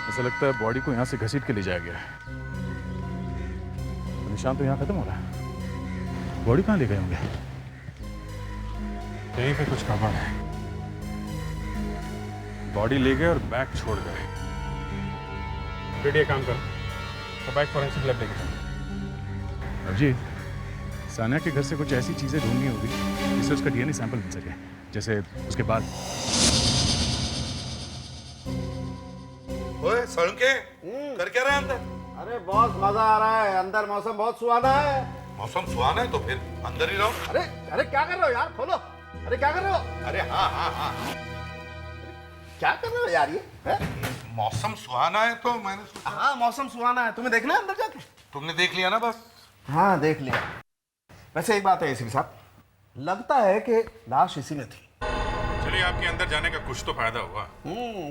ऐसा लगता है बॉडी को यहाँ से घसीट के ले जाया गया है। तो निशान तो यहाँ खत्म हो रहा है, बॉडी कहाँ ले गए होंगे? यहीं पे कुछ गड़बड़ है। बॉडी ले गए और बैग छोड़ गए। काम करो तो बैग फॉरेंसिक लैब लेके जाओ। अभिजीत, सानिया के घर से कुछ ऐसी चीजें ढूंढनी होगी जिससे उसका डीएनए सैंपल मिल सके, जैसे उसके बाद। ओए सड़के, कर क्या रहे हैं अंदर? अरे बॉस, मजा आ रहा है अंदर, मौसम बहुत सुहाना है। मौसम सुहाना है तो फिर अंदर ही रहो। अरे क्या कर रहे हो यार, खोलो। अरे क्या कर रहे हो? अरे हाँ, क्या कर रहे हो यार ये है? मौसम सुहाना है तो मैंने सोचा। हाँ मौसम सुहाना है, तुम्हें देखना है अंदर जाके? तुमने देख लिया ना बस? हाँ देख लिया। वैसे एक बात है एसीपी साहब, लगता है कि लाश इसी में थी। चलिए, आपके अंदर जाने का कुछ तो फायदा हुआ।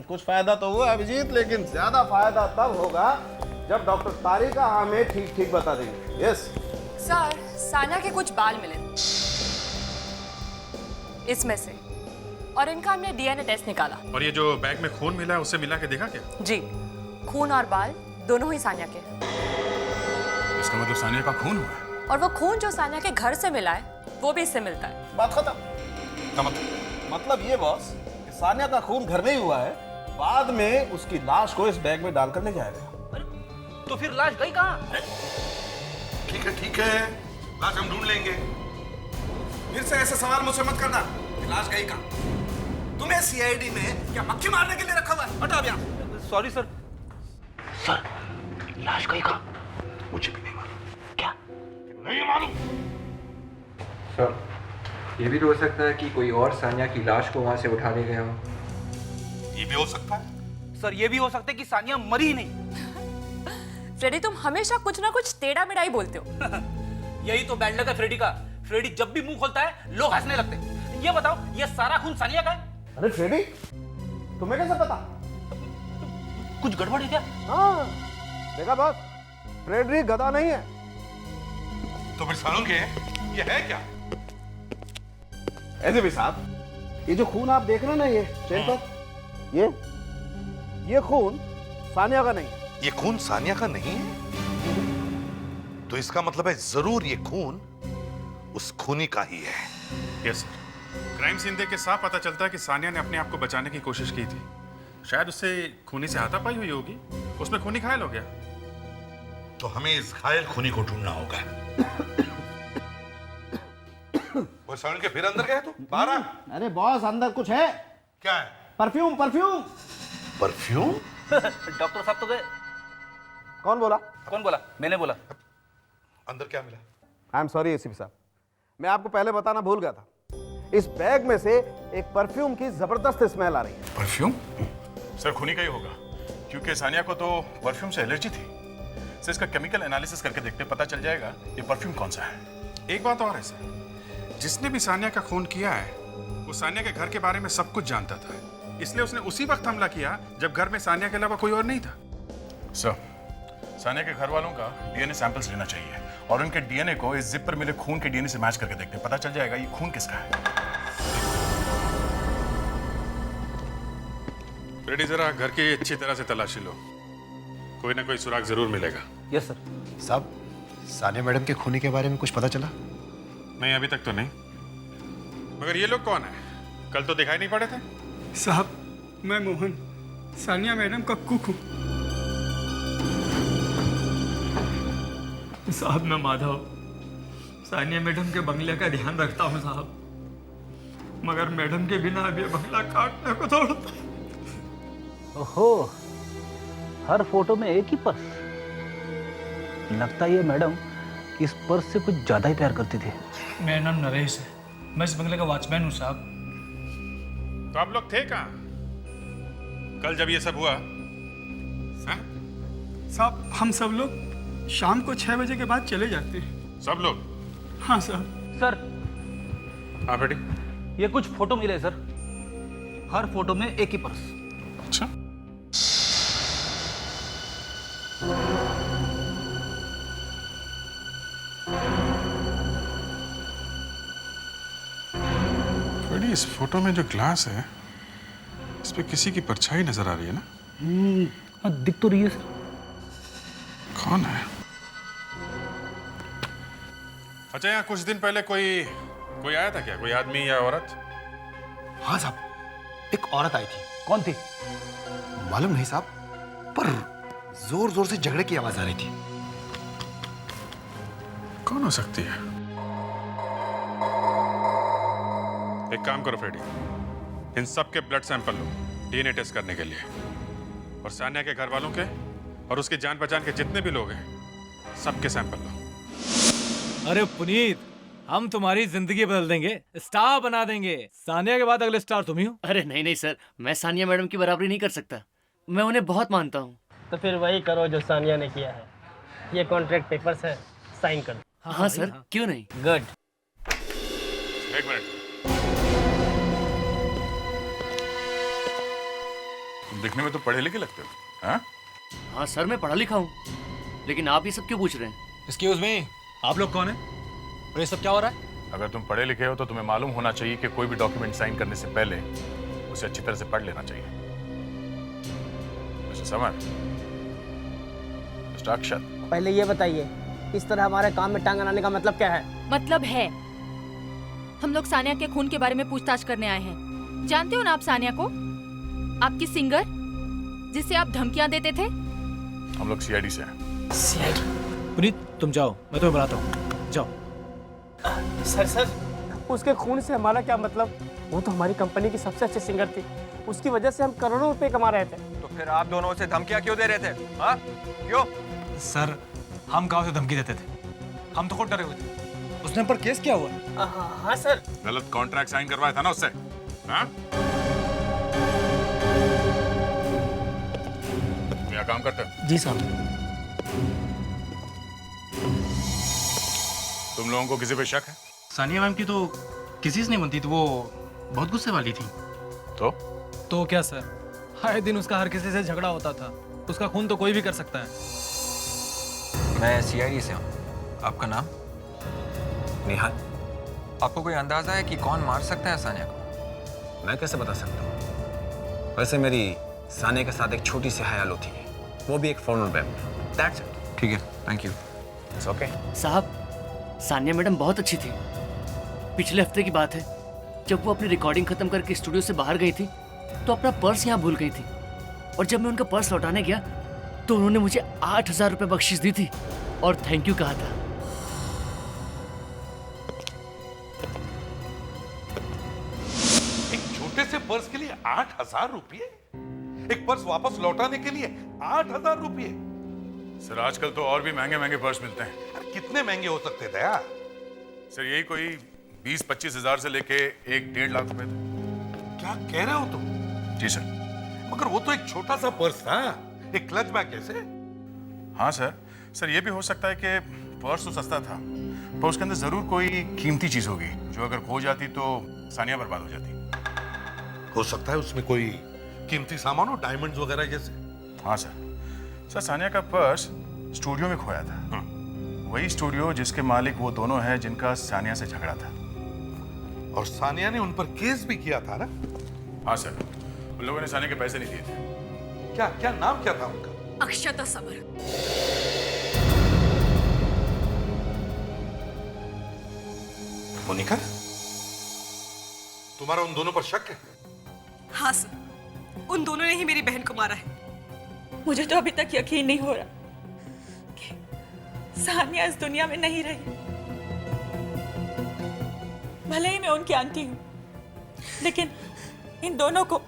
कुछ फायदा तो हुआ अभिजीत, लेकिन ज्यादा फायदा तब होगा जब डॉक्टर तारिका हमें ठीक ठीक बता देंगे। यस सर, सानिया के कुछ बाल मिले इसमें से, और इनका हमने डीएनए टेस्ट निकाला। और ये जो बैग में खून मिला है उससे मिला के देखा क्या? जी, खून और बाल दोनों ही सानिया के। इसका मतलब सानिया का खून हुआ है? और वो खून जो सानिया के घर से मिला है वो भी इससे मिलता है। बात खत्म। मतलब ये बॉस, सानिया का खून घर में ही हुआ है, बाद में उसकी लाश को इस बैग में डालकर ले जाया गया। तो फिर लाश गई कहाँ? ठीक है, लाश हम ढूंढ लेंगे। फिर से ऐसे सवाल मुझसे मत करना। लाश गई कहाँ? तुम्हें सीआईडी में क्या मक्खी मारने के लिए रखा हुआ है? हटाओ यहाँ। Sorry sir. सर, लाश गई कहाँ? मुझे भी नहीं मालूम। क्या? नहीं मालूम। सर, ये भी तो हो सकता है कि कोई और सानिया की लाश को वहां से उठा ले गया हो। ये भी हो सकता है। सर, ये भी हो सकता है कि सानिया मरी ही नहीं। फ्रेडी, तुम हमेशा कुछ ना कुछ टेढ़ा मेढ़ा ही बोलते हो। यही तो बैड लक है फ्रेडी का। फ्रेडी जब भी मुंह खोलता है लोग हंसने लगते हैं। ये बताओ, ये सारा खून सानिया का है? अरे फ्रेडी, तुम्हें कैसे पता? कुछ गड़बड़ है क्या? हाँ, देखा बॉस, फ्रेडी गधा नहीं है। तो फिर सालोंगे, ये है क्या? ऐसे भी साहब, ये जो खून आप देख रहे हैं ना, ये चेन पर, ये खून सानिया का नहीं है। ये खून सानिया का नहीं है? तो इसका मतलब है जरूर ये खून उस खूनी का ही है। यस सर, क्राइम सीन देख के साफ पता चलता है कि सानिया ने अपने आप को बचाने की कोशिश की थी। शायद उससे खूनी से हाथापाई हुई होगी, उसमें खूनी घायल हो गया। तो हमें इस घायल खूनी को ढूंढना होगा। वो साउंड के फिर अंदर गए तो बाहर आ। अरे बॉस, अंदर कुछ है। क्या है? परफ्यूम। परफ्यूम? डॉक्टर साहब तो गए। कौन बोला? कौन बोला? मैंने बोला। अंदर क्या मिला? आई एम सॉरी एसीपी साहब, मैं आपको पहले बताना भूल गया था। इस बैग में से एक परफ्यूम की जबरदस्त स्मेल आ रही है। परफ्यूम? सर, खूनी का ही होगा, क्योंकि सानिया को तो परफ्यूम से एलर्जी थी। सर, इसका केमिकल एनालिसिस करके देखते पता चल जाएगा ये परफ्यूम कौन सा है। एक बात और है सर, जिसने भी सानिया का खून किया है वो सानिया के घर के बारे में सब कुछ जानता था, इसलिए उसने उसी वक्त हमला किया जब घर में सानिया के अलावा कोई और नहीं था। सर, सानिया के घर वालों का डीएनए सैंपल्स लेना चाहिए और उनके डीएनए को इस जिप पर मिले खून के डीएनए से मैच करके देखते हैं, पता चल जाएगा ये खून किसका है। रेडी, जरा घर की अच्छी तरह से तलाशी लो, कोई ना कोई सुराग जरूर मिलेगा। Yes sir. साहब, सानिया मैडम के खूनी के बारे में कुछ पता चला? नहीं, अभी तक तो नहीं। मगर ये लोग कौन है? कल तो दिखाई नहीं पड़े थे। साहब, मैं मोहन, सानिया मैडम का कुक हूँ। साहब, मैं माधव, सानिया मैडम के बंगले का ध्यान रखता हूँ साहब, मगर मैडम के बिना अब ये बंगला काटने को दौड़ता है। ओहो, हर फोटो में एक ही पर्स। लगता है ये मैडम इस पर्स से कुछ ज्यादा ही प्यार करती थी। मेरा नाम नरेश है, मैं इस बंगले का वॉचमैन हूँ साहब। तो आप लोग थे कहाँ कल जब ये सब हुआ? साहब, हम सब लोग शाम को 6 बजे के बाद चले जाते हैं। सब लोग? हाँ सर। सर, हाँ बेटी, ये कुछ फोटो मिले सर, हर फोटो में एक ही पर्स। अच्छा, बेटी इस फोटो में जो ग्लास है इस पे किसी की परछाई नजर आ रही है ना? हाँ, दिख तो रही है सर। कौन है? अच्छा, यहाँ कुछ दिन पहले कोई आया था क्या? कोई आदमी या औरत? हाँ साहब, एक औरत आई थी। कौन थी? मालूम नहीं साहब, पर जोर जोर से झगड़े की आवाज आ रही थी। कौन हो सकती है? एक काम करो फ्रेडी, इन सब के ब्लड सैंपल लो डीएनए टेस्ट करने के लिए, और सानिया के घर वालों के और उसके जान पहचान के जितने भी लोग हैं सबके सैंपल लो। अरे पुनीत, हम तुम्हारी जिंदगी बदल देंगे, स्टार बना देंगे। सानिया के बाद अगले स्टार तुम ही हो। अरे नहीं नहीं सर, मैं सानिया मैडम की बराबरी नहीं कर सकता, मैं उन्हें बहुत मानता हूँ। तो फिर वही करो जो सानिया ने किया है। ये कॉन्ट्रैक्ट पेपर्स है, साइन कर दो। हाँ सर, क्यों नहीं। गुड। एक मिनट, तुम दिखने में तो पढ़े लिखे लगते हो। हाँ? हाँ सर, मैं पढ़ा लिखा हूँ, लेकिन आप ये सब क्यों पूछ रहे हैं? एक्सक्यूज मी, आप लोग कौन हैं और ये सब क्या हो रहा है? अगर तुम पढ़े लिखे हो तो तुम्हें मालूम होना चाहिए कि कोई भी डॉक्यूमेंट साइन करने से पहले उसे अच्छी तरह से पढ़ लेना चाहिए। मिस्टर समर, मिस्टर अक्षत, पहले ये बताइए, इस तरह हमारे काम में टांग अड़ाने का मतलब क्या है? मतलब है, हम लोग सानिया के खून के बारे में पूछताछ करने आए हैं। जानते हो ना आप सानिया को, आपकी सिंगर जिसे आप धमकियां देते थे? हम लोग सीआईडी से हैं। सीआईडी? पुनीत तुम जाओ, मैं तुम्हें बुलाता हूँ, जाओ। सर, उसके खून से हमारा क्या मतलब? वो तो हमारी कंपनी की सबसे अच्छी सिंगर थी, उसकी वजह से हम करोड़ों रुपए कमा रहे थे। तो फिर आप दोनों उसे धमकियां क्यों दे रहे थे? हाँ, क्यों? सर, हम गाँव से धमकी देते थे, हम तो खुद डरे हुए थे। उसने पर केस किया हुआ? हाँ सर। गलत कॉन्ट्रैक्ट साइन करवाया था ना उससे? हाँ? तुम यहाँ काम करते हो? जी साहब। तुम लोगों को किसी पे शक है? सानिया मैम की तो किसी से नहीं बनती थी, वो बहुत गुस्से वाली थी। तो क्या सर, आए दिन उसका हर किसी से झगड़ा होता था, उसका खून तो कोई भी कर सकता है। मैं सीआईडी से हूँ। आपका नाम? निहाल। आपको कोई अंदाजा है कि कौन मार सकता है सानिया को? मैं कैसे बता सकता हूँ? वैसे मेरी सानिया के साथ एक छोटी सी हयाल होती है, वो भी एक फॉर्मल वेब में। That's it. ठीक है, थैंक यू। It's okay. साहब, सानिया मैडम बहुत अच्छी थी। पिछले हफ्ते की बात है, जब वो अपनी रिकॉर्डिंग खत्म करके स्टूडियो से बाहर गई थी तो अपना पर्स यहाँ भूल गई थी, और जब मैं उनका पर्स लौटाने गया तो उन्होंने मुझे 8,000 रुपये बख्शीश दी थी और थैंक यू कहा था। एक छोटे से पर्स के लिए 8,000 रुपये? एक पर्स वापस लौटाने के लिए 8,000 रुपये? सर, आजकल तो और भी महंगे महंगे पर्स मिलते हैं। कितने महंगे हो सकते थे यार? सर, यही कोई 20-25 हजार से लेके 1-1.5 लाख रुपए थे। क्या कह रहे हो तुम? जी सर। मगर वो तो एक छोटा सा पर्स था, एक क्लच बैग कैसे? हाँ सर, ये भी हो सकता है कि पर्स तो सस्ता था, पर उसके अंदर जरूर कोई कीमती चीज होगी जो अगर खो जाती तो सानिया बर्बाद हो जाती। हो सकता है उसमें कोई कीमती सामान हो, डायमंड्स वगैरह जैसे। हाँ सर, सानिया का पर्स स्टूडियो में खोया था। वही स्टूडियो जिसके मालिक वो दोनों हैं जिनका सानिया से झगड़ा था। और सानिया ने उन पर केस भी किया था ना? हाँ सर, उन लोगों ने सानिया के पैसे नहीं दिए थे। क्या क्या नाम क्या था उनका? अक्षता समर। मोनिका, तुम्हारा उन दोनों पर शक है? हाँ सर, उन दोनों ने ही मेरी बहन को मारा है। मुझे तो अभी तक यकीन नहीं हो रहा कि सानिया इस दुनिया में नहीं रही। भले ही मैं उनकी आंटी हूं, लेकिन इन दोनों को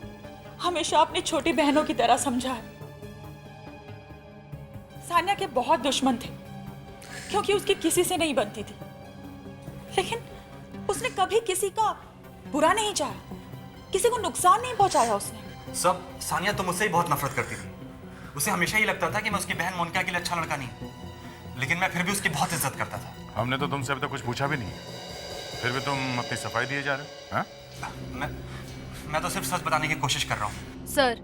हमेशा अपनी छोटी बहनों की तरह समझा है। सानिया के बहुत दुश्मन थे क्योंकि उसकी किसी से नहीं बनती थी, लेकिन उसने कभी किसी का बुरा नहीं चाहा, किसी को नुकसान नहीं पहुंचाया उसने। सब सानिया तो मुझसे ही बहुत नफरत करती थी। उसे हमेशा ही लगता था कि मैं उसकी बहन मोनिका के लिए अच्छा लड़का नहीं, लेकिन मैं फिर भी उसकी बहुत इज्जत करता था। हमने तो तुमसे अभी तक कुछ पूछा भी नहीं, फिर भी तुम अपनी सफाई दिए जा रहे हो। हाँ? मैं तो सिर्फ सच बताने की कोशिश कर रहा हूँ। सर,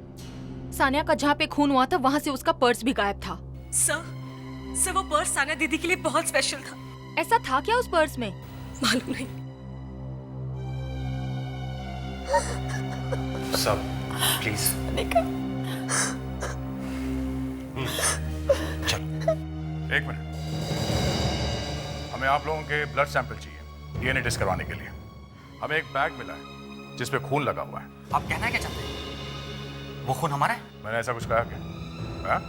सानिया का जहाँ पे खून हुआ था वहाँ से उसका पर्स भी गायब था। सर वो पर्स सानिया दीदी के लिए बहुत स्पेशल था। ऐसा था क्या उस पर्स में? मालूम नहीं। सब प्लीज एक मिनट, हमें आप लोगों के ब्लड सैंपल चाहिए डीएनए टेस्ट करवाने के लिए। हमें एक बैग मिला है जिस पे खून लगा हुआ है। आप कहना क्या चाहते हैं? वो खून हमारा है? मैंने ऐसा कुछ कहा क्या? हाँ?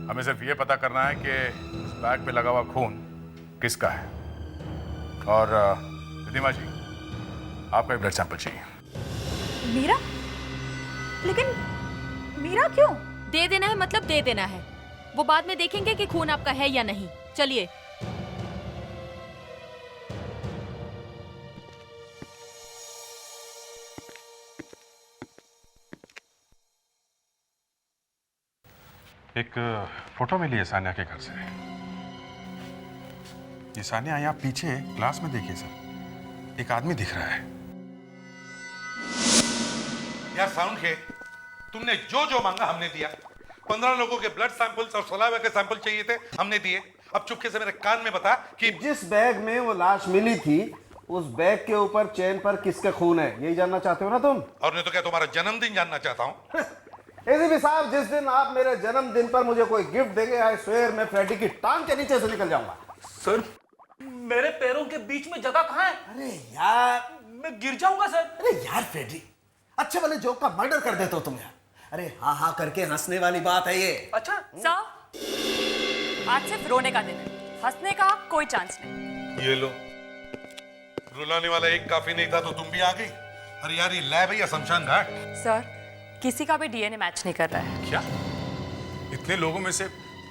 हमें सिर्फ ये पता करना है कि उस बैग पे लगा हुआ खून किसका है। और रिधिमा जी, आपका ब्लड सैंपल चाहिए। मीरा? लेकिन मीरा क्यों? दे देना है मतलब दे देना है। वो बाद में देखेंगे कि खून आपका है या नहीं। चलिए। एक फोटो मिली है सानिया के घर से। ये सानिया, यहाँ पीछे ग्लास में देखिए सर, एक आदमी दिख रहा है। यार साउंड के, तुमने जो जो मांगा हमने दिया। 15 लोगों के ब्लड सैंपल्स और सलाइवा के सैंपल चाहिए थे, हमने दिए। अब चुपके से मेरे कान में बता कि जिस बैग में वो लाश मिली थी, उस बैग के ऊपर चेन पर किसका खून है, यही जानना चाहते हो ना तुम? और नहीं तो क्या तुम्हारा जन्मदिन जानना चाहता हूँ? एसीपी साहब, जिस दिन आप मेरे जन्मदिन पर मुझे कोई गिफ्ट देंगे, आई स्वेयर मैं फ्रेडी की टांग के नीचे से निकल जाऊंगा। सर, मेरे पैरों के बीच में जगह कहाँ है? अरे यार, मैं गिर जाऊंगा सर। अरे यार फ्रेडी, अच्छे वाले जोक का मर्डर कर देते हो तुम यार। अरे हाँ हाँ करके हंसने वाली बात है ये। अच्छा सर, आज सिर्फ रोने का दिन है, हंसने का कोई चांस नहीं। ये लो, रुलाने वाला एक काफी नहीं था तो तुम भी आ गई। अरे यार, ये लैब है या शमशान घाट? सर, किसी का भी डीएनए मैच नहीं कर रहा है। क्या? इतने लोगों में से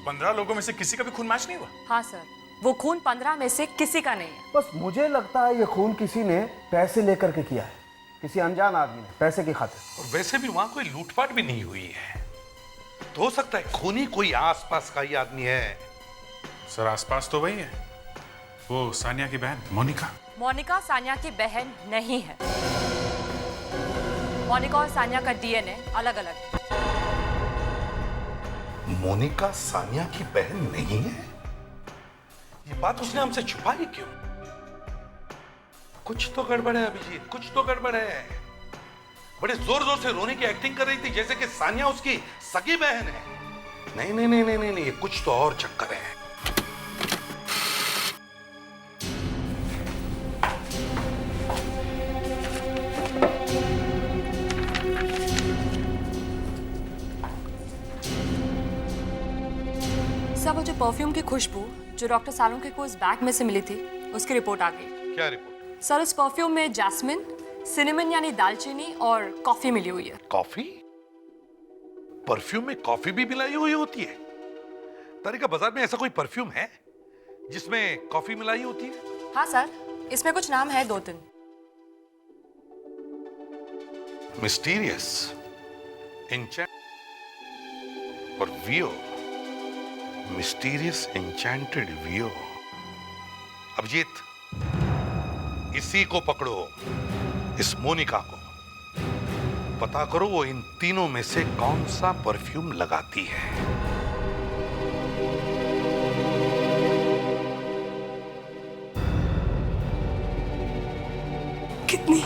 15 लोगों में से किसी का भी खून मैच नहीं हुआ? हाँ सर, वो खून 15 में से किसी का नहीं है। बस मुझे लगता है ये खून किसी ने पैसे लेकर के किया है, किसी अनजान आदमी ने, पैसे की खातिर। और वैसे भी वहां कोई लूटपाट भी नहीं हुई है, तो हो सकता है खूनी कोई आसपास का ही आदमी है। सर, आसपास तो वही है, वो सानिया की बहन मोनिका। मोनिका सानिया की बहन नहीं है। मोनिका और सानिया का डीएनए अलग अलग है। मोनिका सानिया की बहन नहीं है? ये बात उसने हमसे छुपाई क्यों? कुछ तो गड़बड़ है अभिजीत, कुछ तो गड़बड़ है। बड़े जोर जोर से रोने की एक्टिंग कर रही थी जैसे कि सानिया उसकी सगी बहन है। नहीं नहीं नहीं नहीं नहीं, कुछ तो और चक्कर है। सर, वो जो परफ्यूम की खुशबू जो डॉक्टर सालुंखे को इस बैग में से मिली थी, उसकी रिपोर्ट आ गई। क्या रिपोर्ट? सर, इस परफ्यूम में जैस्मिन, सिनेमन यानी दालचीनी और कॉफी मिली हुई है। कॉफी? परफ्यूम में कॉफी भी मिलाई हुई होती है? तारिका, बाजार में ऐसा कोई परफ्यूम है जिसमें कॉफी मिलाई होती है? हाँ सर, इसमें कुछ नाम है 2-3। मिस्टीरियस, एन्चेंट और वियो। मिस्टीरियस एन्चेंटेड वियो। अभिजीत, इसी को पकड़ो, इस मोनिका को। पता करो वो इन तीनों में से कौन सा परफ्यूम लगाती है। कितनी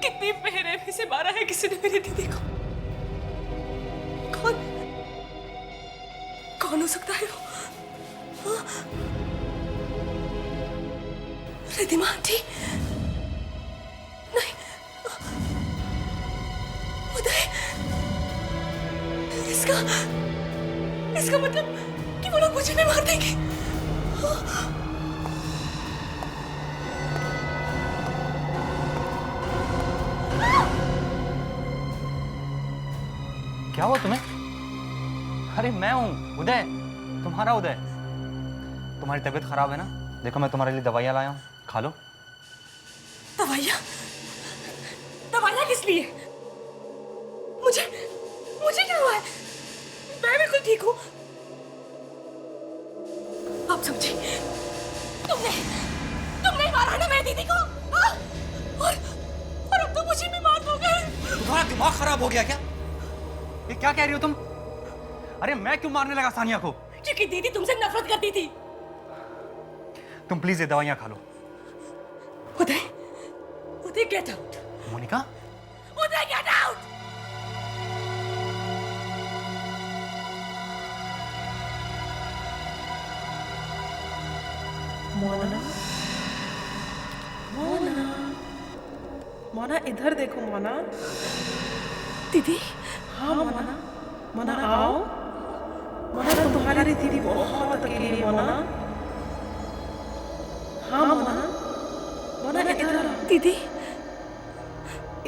कितनी बेरहमी से मारा है किसी ने मेरी दीदी को। कौन कौन हो सकता है वो? रिद्धिमा आंटी? नहीं, उदय। इसका मतलब कि वो लोग मुझे भी मार देंगे। क्या हुआ तुम्हें? अरे मैं हूँ उदय, तुम्हारा उदय। तुम्हारी तबीयत खराब है ना? देखो मैं तुम्हारे लिए दवाइयाँ लाया हूँ, खा लो। दवाइयाँ? दवाइयाँ किस लिए? मुझे क्या हुआ है? मैं बिल्कुल ठीक हूँ। आप समझी? तुमने मारा ना मेरी दीदी को, हाँ? और अब तो मुझे भी मार दोगे। तुम्हारा दिमाग खराब हो गया क्या? ये क्या कह रही हो तुम? अरे मैं क्यों मारने लगा सानिया को? क्योंकि दीदी तुमसे नफरत करती थी। तुम प्लीज ये दवाइयाँ खा लो। उदय गेट आउट। मोनिका? उदय गेट आउट। मोना इधर देखो मोना। दीदी? हाँ मोना, मोना आओ। मोना तुम्हारी दीदी बहुत अकेली है मोना। हाँ मोना, मोना इधर आओ। दीदी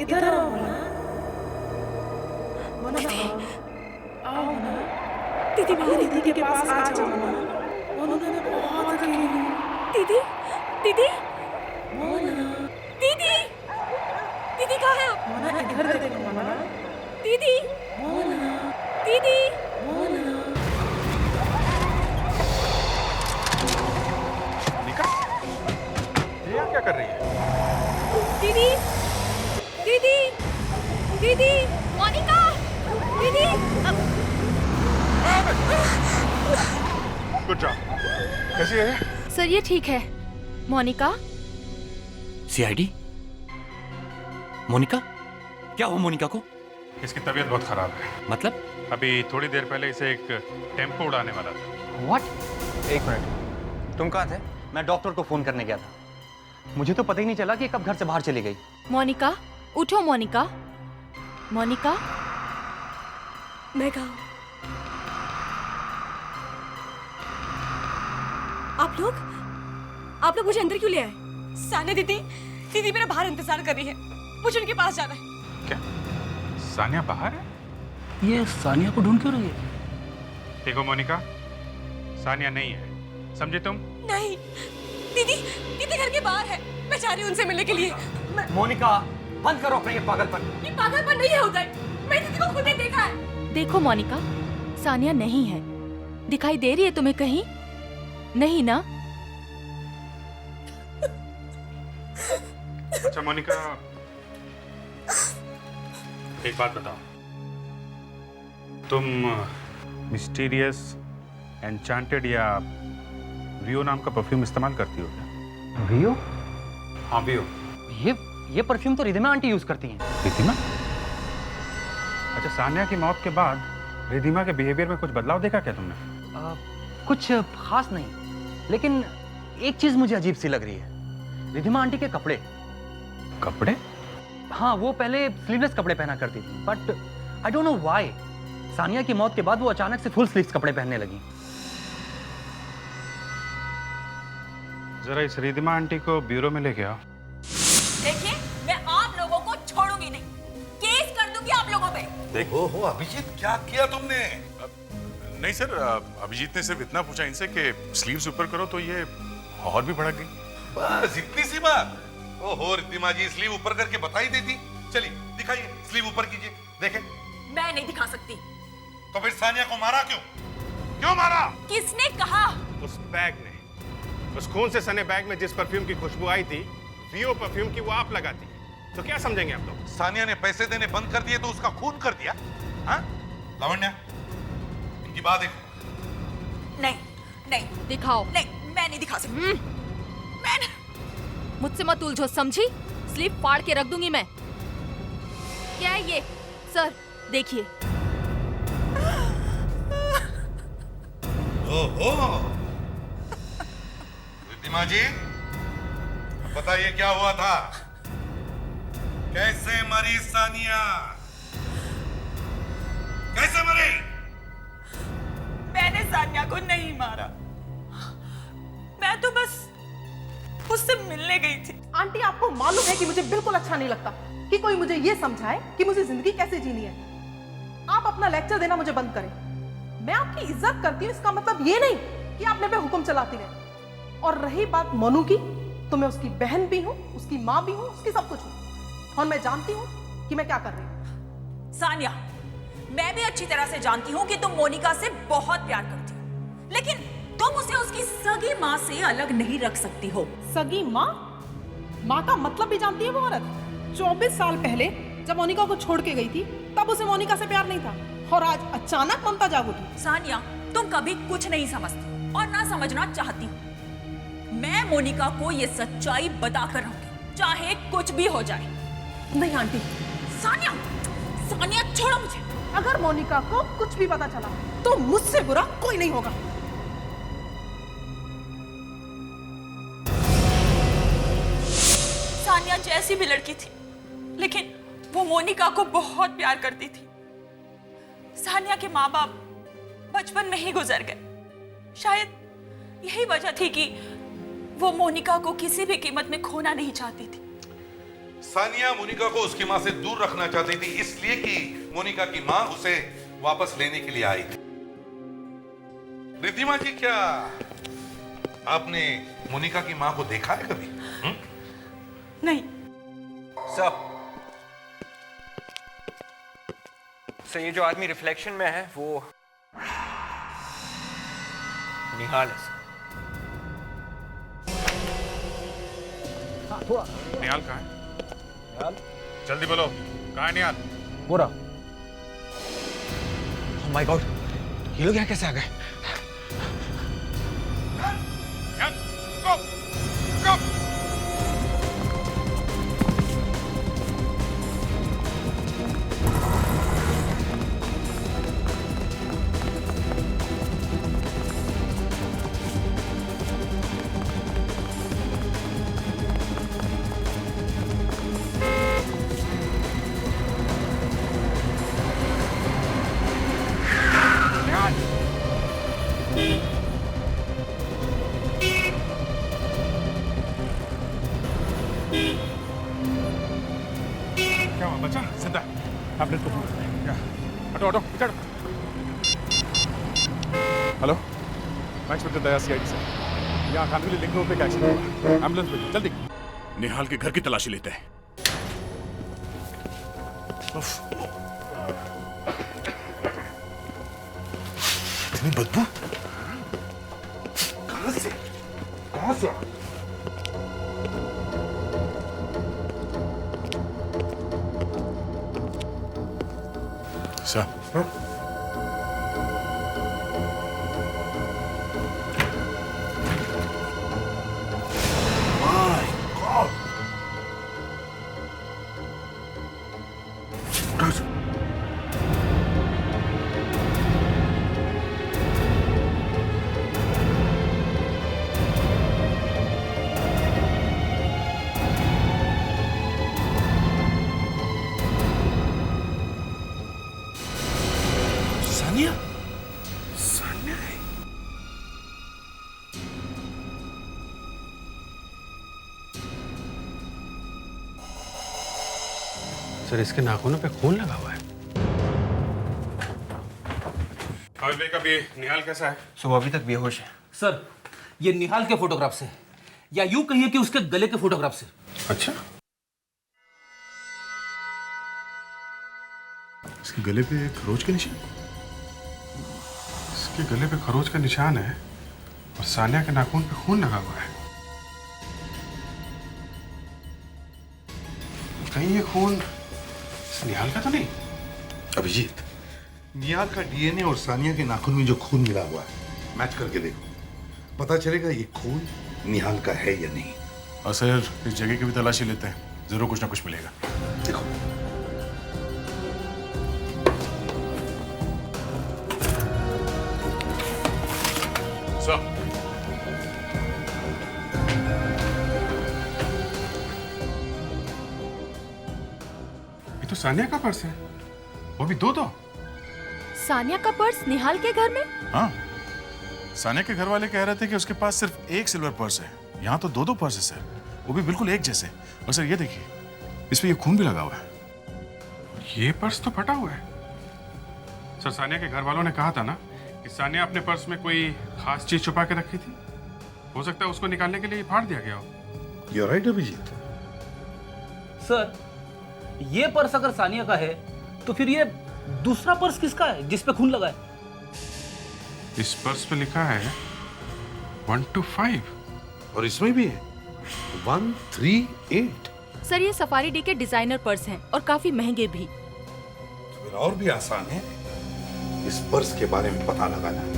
इधर आओ मोना। मोना आओ मोना। दीदी मेरी दीदी के पास आ जाओ मोना। मोना मैं बहुत अकेली हूँ। दीदी दीदी मोना। दीदी कहाँ है आप? मोना इधर देखो मोना। दीदी मोना। दीदी मोना। निका, ये यहाँ क्या कर रही है? दीदी दीदी दीदी मोनिका दीदी। Good job. कैसी है? सर ये ठीक है। मोनिका? सीआईडी? मोनिका? क्या हुआ मोनिका को? इसकी तबीयत बहुत खराब है। मतलब? अभी थोड़ी देर पहले इसे एक टेम्पो उड़ाने वाला था। व्हाट? एक मिनट, तुम कहाँ थे? मैं डॉक्टर को फोन करने गया था। मुझे तो पता ही नहीं चला कि कब घर से बाहर चली गई। मोनिका उठो। मोनिका, मोनिका। मैं कहा आप लोग मुझे अंदर क्यों ले आए? सानिया दीदी मेरा बाहर इंतजार कर रही है। मुझे उनके पास जाना है। क्या सानिया बाहर है? ये सानिया को ढूंढ क्यों रही है? देखो मोनिका, सानिया नहीं है, समझे तुम? नहीं, दीदी घर के बाहर है। मैं जा रही हूँ उनसे मिलने के लिए। मोनिका बंद करो अपना ये पागलपन। ये पागलपन नहीं है उदय, मैं दीदी को खुद ने देखा है। देखो मोनिका, सानिया नहीं है। दिखाई दे रही है तुम्हें कहीं? नहीं ना? अच्छा मोनिका, एक बात बताओ, तुम मिस्टीरियस, एन्चांटेड या वियो नाम का परफ्यूम इस्तेमाल करती हो क्या? वियो? हाँ वियो। ये परफ्यूम तो रिद्धिमा आंटी यूज करती हैं। रिद्धिमा? अच्छा, सानिया की मौत के बाद रिद्धिमा के बिहेवियर में कुछ बदलाव देखा क्या तुमने? कुछ खास नहीं, लेकिन एक चीज मुझे अजीब सी लग रही है। रिद्धिमा आंटी के कपड़े। कपड़े? हाँ, वो पहले स्लीवलेस कपड़े पहना करती थी, but I don't know why Sania की मौत के बाद वो अचानक से फुल स्लीव्स कपड़े पहनने लगी। जरा इस रिद्धिमा आंटी को ब्यूरो में लेके आओ। देखिए, मैं आप लोगों को छोड़ूंगी नहीं। केस कर दूंगी आप लोगों पे। देखो हो अभिजीत, क्या किया तुमने? नहीं सर, अभिजीत ने सिर्फ इतना पूछा इनसे कि स्लीव्स ऊपर करो तो ये और भी भड़क गई। बस इतनी सी बात? ओहो रिद्धिमा जी, स्लीव ऊपर करके बता ही देती। चलिए दिखाइए, स्लीव ऊपर कीजिए, देखें। मैं नहीं दिखा सकती। तो फिर सानिया को मारा क्यों? क्यों मारा? किसने कहा? उस बैग में, उस खून से सने बैग में जिस परफ्यूम की खुशबू आई थी, वियो परफ्यूम की, वो आप लगाती है। तो क्या समझेंगे आप लोग? सानिया ने पैसे देने बंद कर दिए तो उसका खून कर दिया? हाँ लावण्या, इनकी बात देखो। नहीं दिखाओ। नहीं, मैं नहीं दिखा सकती। मुझसे मत उलझो, समझी? स्लीप फाड़ के रख दूंगी मैं। क्या है ये? सर देखिए। ओहो, रिद्धिमा जी, बताइए क्या हुआ था? कैसे मरी सानिया? कैसे मरी? मैंने सानिया को नहीं मारा, मैं तो बस उससे मिलने गई थी। आंटी, आपको मालूम है कि मुझे बिल्कुल अच्छा नहीं लगता कि कोई मुझे ये समझाए कि मुझे जिंदगी कैसे जीनी है। आप अपना लेक्चर देना मुझे बंद करें। मैं आपकी इज्जत करती हूँ, इसका मतलब ये नहीं कि आप मेरे पे हुक्म चलाती रहे। और रही बात मोनू की, तो मैं उसकी बहन भी हूँ, उसकी माँ भी हूँ, उसकी सब कुछ हूँ, और मैं जानती हूँ कि मैं क्या कर रही हूँ। सानिया, मैं भी अच्छी तरह से जानती हूँ कि तुम मोनिका से बहुत प्यार करती हो, लेकिन तुम उसे उसकी सगी माँ से अलग नहीं रख सकती हो। सगी माँ? माँ का मतलब भी जानती है वो औरत। 24 साल पहले जब मोनिका को छोड़ के गई थी, तब उसे मोनिका से प्यार नहीं था, और आज अचानक ममता जाग उठी। सानिया, तुम कभी कुछ नहीं समझती और ना समझना चाहती हो। मैं मोनिका को ये सच्चाई बताकर रहूंगी, चाहे कुछ भी हो जाए। नहीं आंटी। सानिया, सानिया छोड़ो मुझे। अगर मोनिका को कुछ भी पता चला तो मुझसे बुरा कोई नहीं होगा। सानिया जैसी भी लड़की थी, लेकिन वो मोनिका को बहुत प्यार करती थी। सानिया के माँ बाप बचपन में ही गुजर गए। शायद यही वजह थी कि वो मोनिका को किसी भी कीमत में खोना नहीं चाहती थी। सानिया मोनिका को उसकी माँ से दूर रखना चाहती थी, इसलिए कि मोनिका की माँ उसे वापस लेने के लिए आई थी। रिद्धिमा जी, क्या आपने मोनिका की माँ को देखा है कभी? नहीं। सर, ये जो आदमी रिफ्लेक्शन में है वो निहाल है। निहाल कहाँ है? निहाल? जल्दी बोलो, कहाँ है निहाल? वो रहा। ओह माय गॉड, ये लोग यहाँ कैसे आ गए? गो, गो। क्या हुआ बच्चा? जिंदा एम्बुलेंस को फोन करते हैं। हटो हटो, चढ़। हेलो, मैं इंस्पेक्टर दया सीआईडी से। यहाँ खानविली लिंक रोड पे क्या एक्सीडेंट हुआ? एम्बुलेंस भेजो जल्दी। निहाल के घर की तलाशी लेते हैं। इतनी बदबू कहाँ से? कहाँ से? सर, सानिया? सानिया है? सर, इसके नाखूनों पे खून लगा हुआ है। हामिद भाई, कब ये निहाल कैसा है? सुबह अभी तक बेहोश है। सर, ये निहाल के फोटोग्राफ से, या यूं कहिए कि उसके गले के फोटोग्राफ से। अच्छा, इसके गले पे खरोच के निशान? इसके गले पे खरोच का निशान है और सानिया के नाखून पे खून लगा हुआ है। कहीं ये खून निहाल का तो नहीं? अभिजीत, निहाल का डीएनए और सानिया के नाखून में जो खून मिला हुआ है, मैच करके देखो, पता चलेगा ये खून निहाल का है या नहीं। और सर इस जगह की भी तलाशी लेते हैं, जरूर कुछ ना कुछ मिलेगा। देखो सर, ये तो सानिया का पर्स है, वो भी दो। सानिया का पर्स निहाल के घर में? हाँ, सानिया के घर वाले कह रहे थे कि उसके पास सिर्फ एक सिल्वर पर्स है, यहाँ तो दो पर्स है सर, वो भी बिल्कुल एक जैसे। और सर ये देखिए, इस पे ये खून भी लगा हुआ है। ये पर्स तो फटा हुआ है। सर सानिया के घर वालों ने कहा था ना कि सानिया अपने पर्स में कोई खास चीज छुपा के रखी थी, हो सकता है उसको निकालने के लिए फाड़ दिया गया हो। You're right, Abhijit. सर, ये पर्स अगर सानिया का है तो फिर ये दूसरा पर्स किसका है जिस पे खून लगा है? इस पर्स पे लिखा है 125 और इसमें भी है 138। सर ये सफारी डी के डिजाइनर पर्स हैं और काफी महंगे भी। फिर और भी आसान है इस पर्स के बारे में पता लगाना।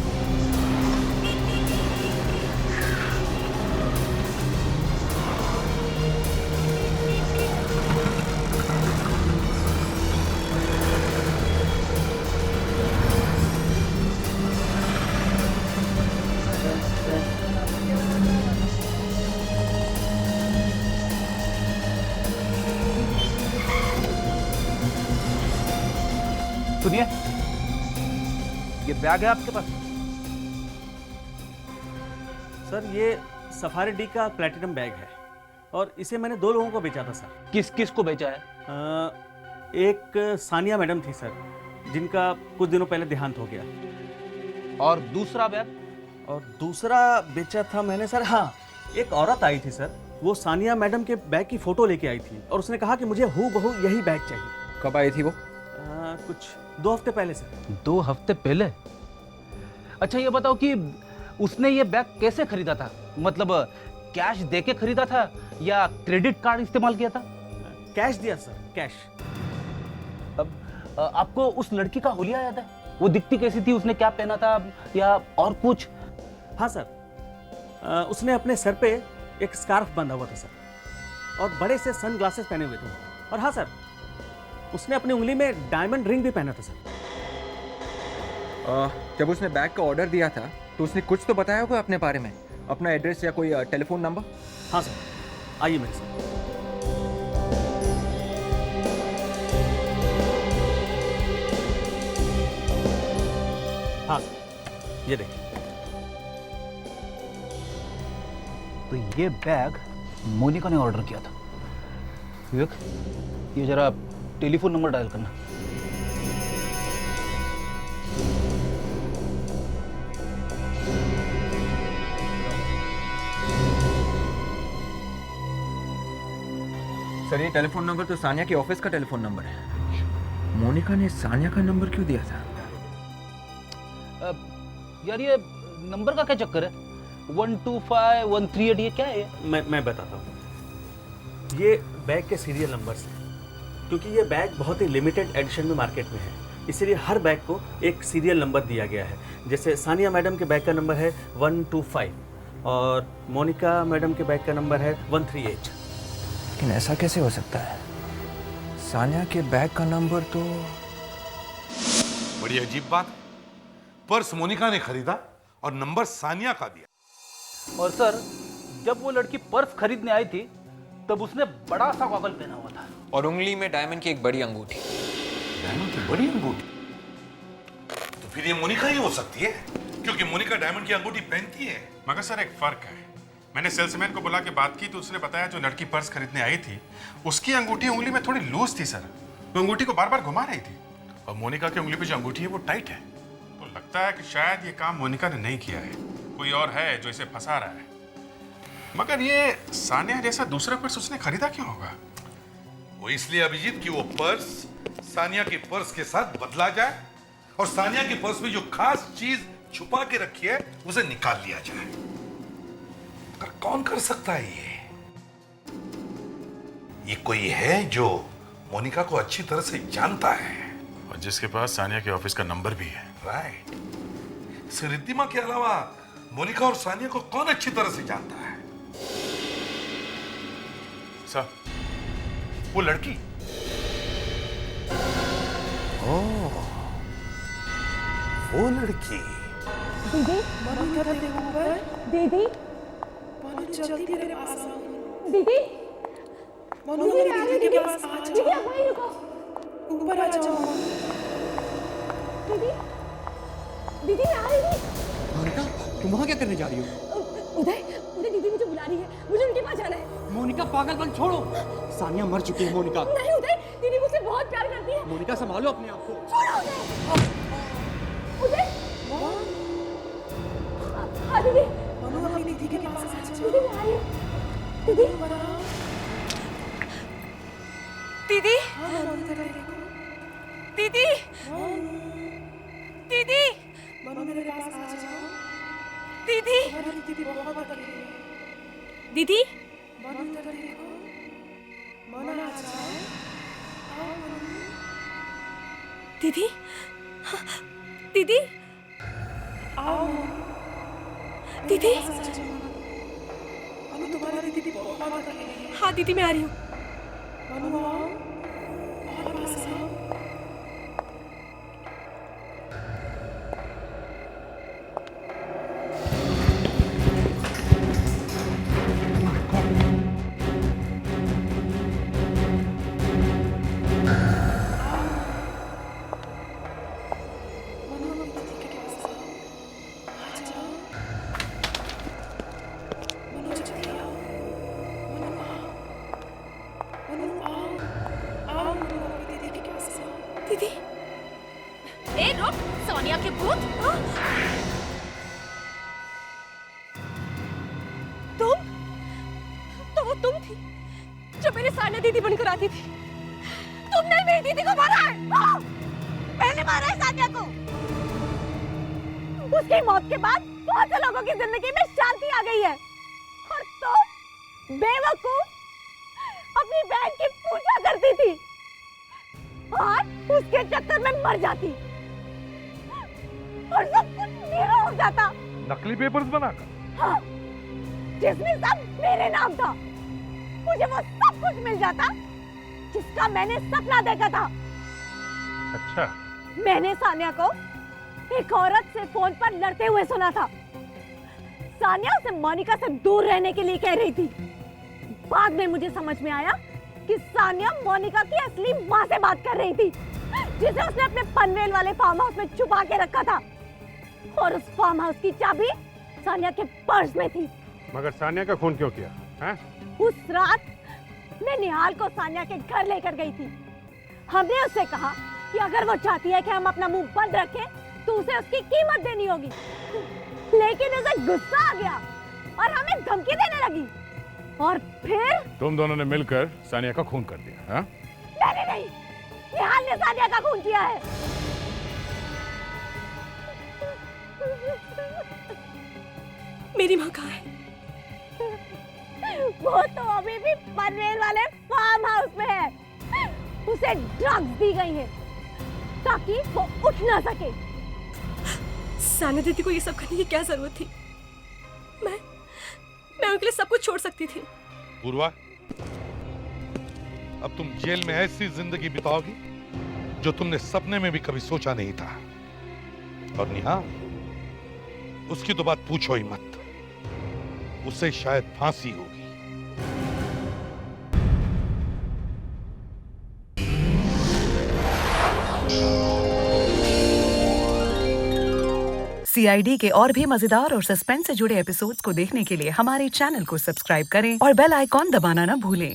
सुनिए, ये बैग है आपके पास? सर ये सफारी डी का प्लेटिनम बैग है और इसे मैंने 2 लोगों को बेचा था सर। किस किस को बेचा है? एक सानिया मैडम थी सर, जिनका कुछ दिनों पहले देहांत हो गया। और दूसरा बैग? और दूसरा बेचा था मैंने सर, हाँ, एक औरत आई थी सर, वो सानिया मैडम के बैग की फोटो लेके आई थी और उसने कहा कि मुझे हूबहू यही बैग चाहिए। कब आई थी वो? कुछ 2 हफ्ते पहले सर। 2 हफ्ते पहले? अच्छा ये बताओ कि उसने ये बैग कैसे खरीदा था? मतलब कैश देके खरीदा था या क्रेडिट कार्ड इस्तेमाल किया था? कैश दिया सर, कैश। अब आपको उस लड़की का हुलिया याद है? वो दिखती कैसी थी, उसने क्या पहना था या और कुछ? हाँ सर, उसने अपने सर पे एक स्कार्फ बांधा हुआ था सर और बड़े से सन ग्लासेस पहने हुए थे। और हाँ सर, उसने अपनी उंगली में डायमंड रिंग भी पहना था सर। जब उसने बैग का ऑर्डर दिया था तो उसने कुछ तो बताया होगा अपने बारे में, अपना एड्रेस या कोई टेलीफोन नंबर? हाँ सर, आइए मेरे साथ। हाँ सर, ये देखिए। तो ये बैग मोनिका ने ऑर्डर किया था। विवेक, ये जरा टेलीफोन नंबर डायल करना। सर ये टेलीफोन नंबर तो सानिया के ऑफिस का टेलीफोन नंबर है। मोनिका ने सानिया का नंबर क्यों दिया था? यार ये नंबर का क्या चक्कर है? 125 138 ये क्या है? मैं बताता हूँ। ये बैग के सीरियल नंबर्स हैं, क्योंकि ये बैग बहुत ही लिमिटेड एडिशन में मार्केट में है, इसलिए हर बैग को एक सीरियल नंबर दिया गया है। जैसे सानिया मैडम के बैग का नंबर है 125 और मोनिका मैडम के बैग का नंबर है 138। लेकिन ऐसा कैसे हो सकता है? सानिया के बैग का नंबर तो... बड़ी अजीब बात। पर्स मोनिका ने खरीदा और नंबर सानिया का दिया। और सर, जब वो लड़की पर्स खरीदने आई थी तब उसने बड़ा सा गॉगल पहना हुआ था और उंगली में डायमंड की एक बड़ी अंगूठी। डायमंड की बड़ी अंगूठी? तो फिर ये मोनिका ही हो सकती है, क्योंकि मोनिका डायमंड की अंगूठी पहनती है। मगर सर एक फर्क है। मैंने सेल्समैन को बुला के बात की तो उसने बताया जो लड़की पर्स खरीदने आई थी उसकी अंगूठी उंगली में थोड़ी लूज थी सर, वो अंगूठी को बार बार घुमा रही थी। और मोनिका की उंगली पे जो अंगूठी है वो टाइट है, तो लगता है कि शायद ये काम मोनिका ने नहीं किया है, कोई और है जो इसे फंसा रहा है। मगर ये सानिया जैसा दूसरा पर्स उसने खरीदा क्यों होगा? वो इसलिए अभिजीत कि वो पर्स सानिया के पर्स के साथ बदला जाए और सानिया के पर्स में जो खास चीज छुपा के रखी है उसे निकाल लिया जाए। पर कौन कर सकता है ये कोई है जो मोनिका को अच्छी तरह से जानता है और जिसके पास सानिया के ऑफिस का नंबर भी है। राइट। रिद्धिमा के अलावा मोनिका और सानिया को कौन अच्छी तरह से जानता है? सर, वो लड़की। ओह, वो लड़की। दीदी दीदी जल्दी मेरे पास आओ। दीदी मेरे दीदी के पास आ जाओ। दीदी आप वहीं रुको, ऊपर आ जाओ। दीदी दीदी मैं आ रही हूँ। मोनिका, तुम वहाँ क्या करने जा रही हो? उदय उदय दीदी मुझे बुला रही है, मुझे उनके पास जाना है। मोनिका पागलपन छोड़ो, सानिया मर चुकी है। मोनिका नहीं उदय, दीदी मुझसे बहुत प्यार करती है। मोनिका संभालो अपने आप को। छोड़ो उदय। हाँ दीदी, अपनी दीदी के पास आ जाओ। दीदी मैं आई हूँ। दीदी दीदी दीदी दीदी मेरे पास आ जाओ। दीदी दीदी बहुत अकेली है। दीदी दीदी दीदी आओ दीदी। तुम्हारी दीदी बहुत अकेली है। हाँ दीदी मैं आ रही हूँ। दीदी ए रुक, सोनिया के भूत। तुम तो वो तुम थी जो मेरी सानिया दीदी बनकर आती थी। तुमने मेरी दीदी को मारा है। मैंने मारा है सानिया को। उसकी मौत के बाद बहुत से लोगों की जिंदगी में शांति आ गई है और तुम बेवकूफ अपनी बहन की पूजा करती थी और उसके चक्कर में मर जाती और सब कुछ मेरा हो जाता। नकली पेपर्स बनाकर। हाँ, जिसमें सब मेरे नाम था। मुझे वो सब कुछ मिल जाता जिसका मैंने सपना देखा था। अच्छा, मैंने सानिया को एक औरत से फोन पर लड़ते हुए सुना था। सानिया उसे मोनिका से दूर रहने के लिए कह रही थी। बाद में मुझे समझ में आया कि सानिया मोनिका की असली माँ से बात कर रही थी, जिसे उसने अपने पनवेल वाले फार्म हाउस में छुपा के रखा था और उस फार्म हाउस की चाबी सानिया के पर्स में थी। मगर सानिया का खून क्यों किया? हैं? उस रात मैं निहाल को सानिया के घर लेकर गई थी। हमने उससे कहा कि अगर वो चाहती है कि हम अपना मुंह बंद रखें तो उसे उसकी कीमत देनी होगी, लेकिन उसे गुस्सा आ गया और हमें धमकी देने लगी और फिर तुम दोनों ने मिलकर सानिया का खून कर दिया। हाँ? मैंने नहीं, निहाल ने सानिया का खून किया है। मेरी माँ कहाँ है? वो तो अभी भी पनवेल वाले फार्म हाउस में है। उसे ड्रग्स दी गई है ताकि वो उठ ना सके। सानिया दीदी को ये सब करने की क्या जरूरत थी? मैं उनके लिए सब कुछ छोड़ सकती थी। पूर्वा, अब तुम जेल में ऐसी जिंदगी बिताओगी जो तुमने सपने में भी कभी सोचा नहीं था। और निहाल, उसकी तो बात पूछो ही मत, उसे शायद फांसी होगी। CID के और भी मजेदार और सस्पेंस से जुड़े एपिसोड्स को देखने के लिए हमारे चैनल को सब्सक्राइब करें और बेल आइकॉन दबाना ना भूलें।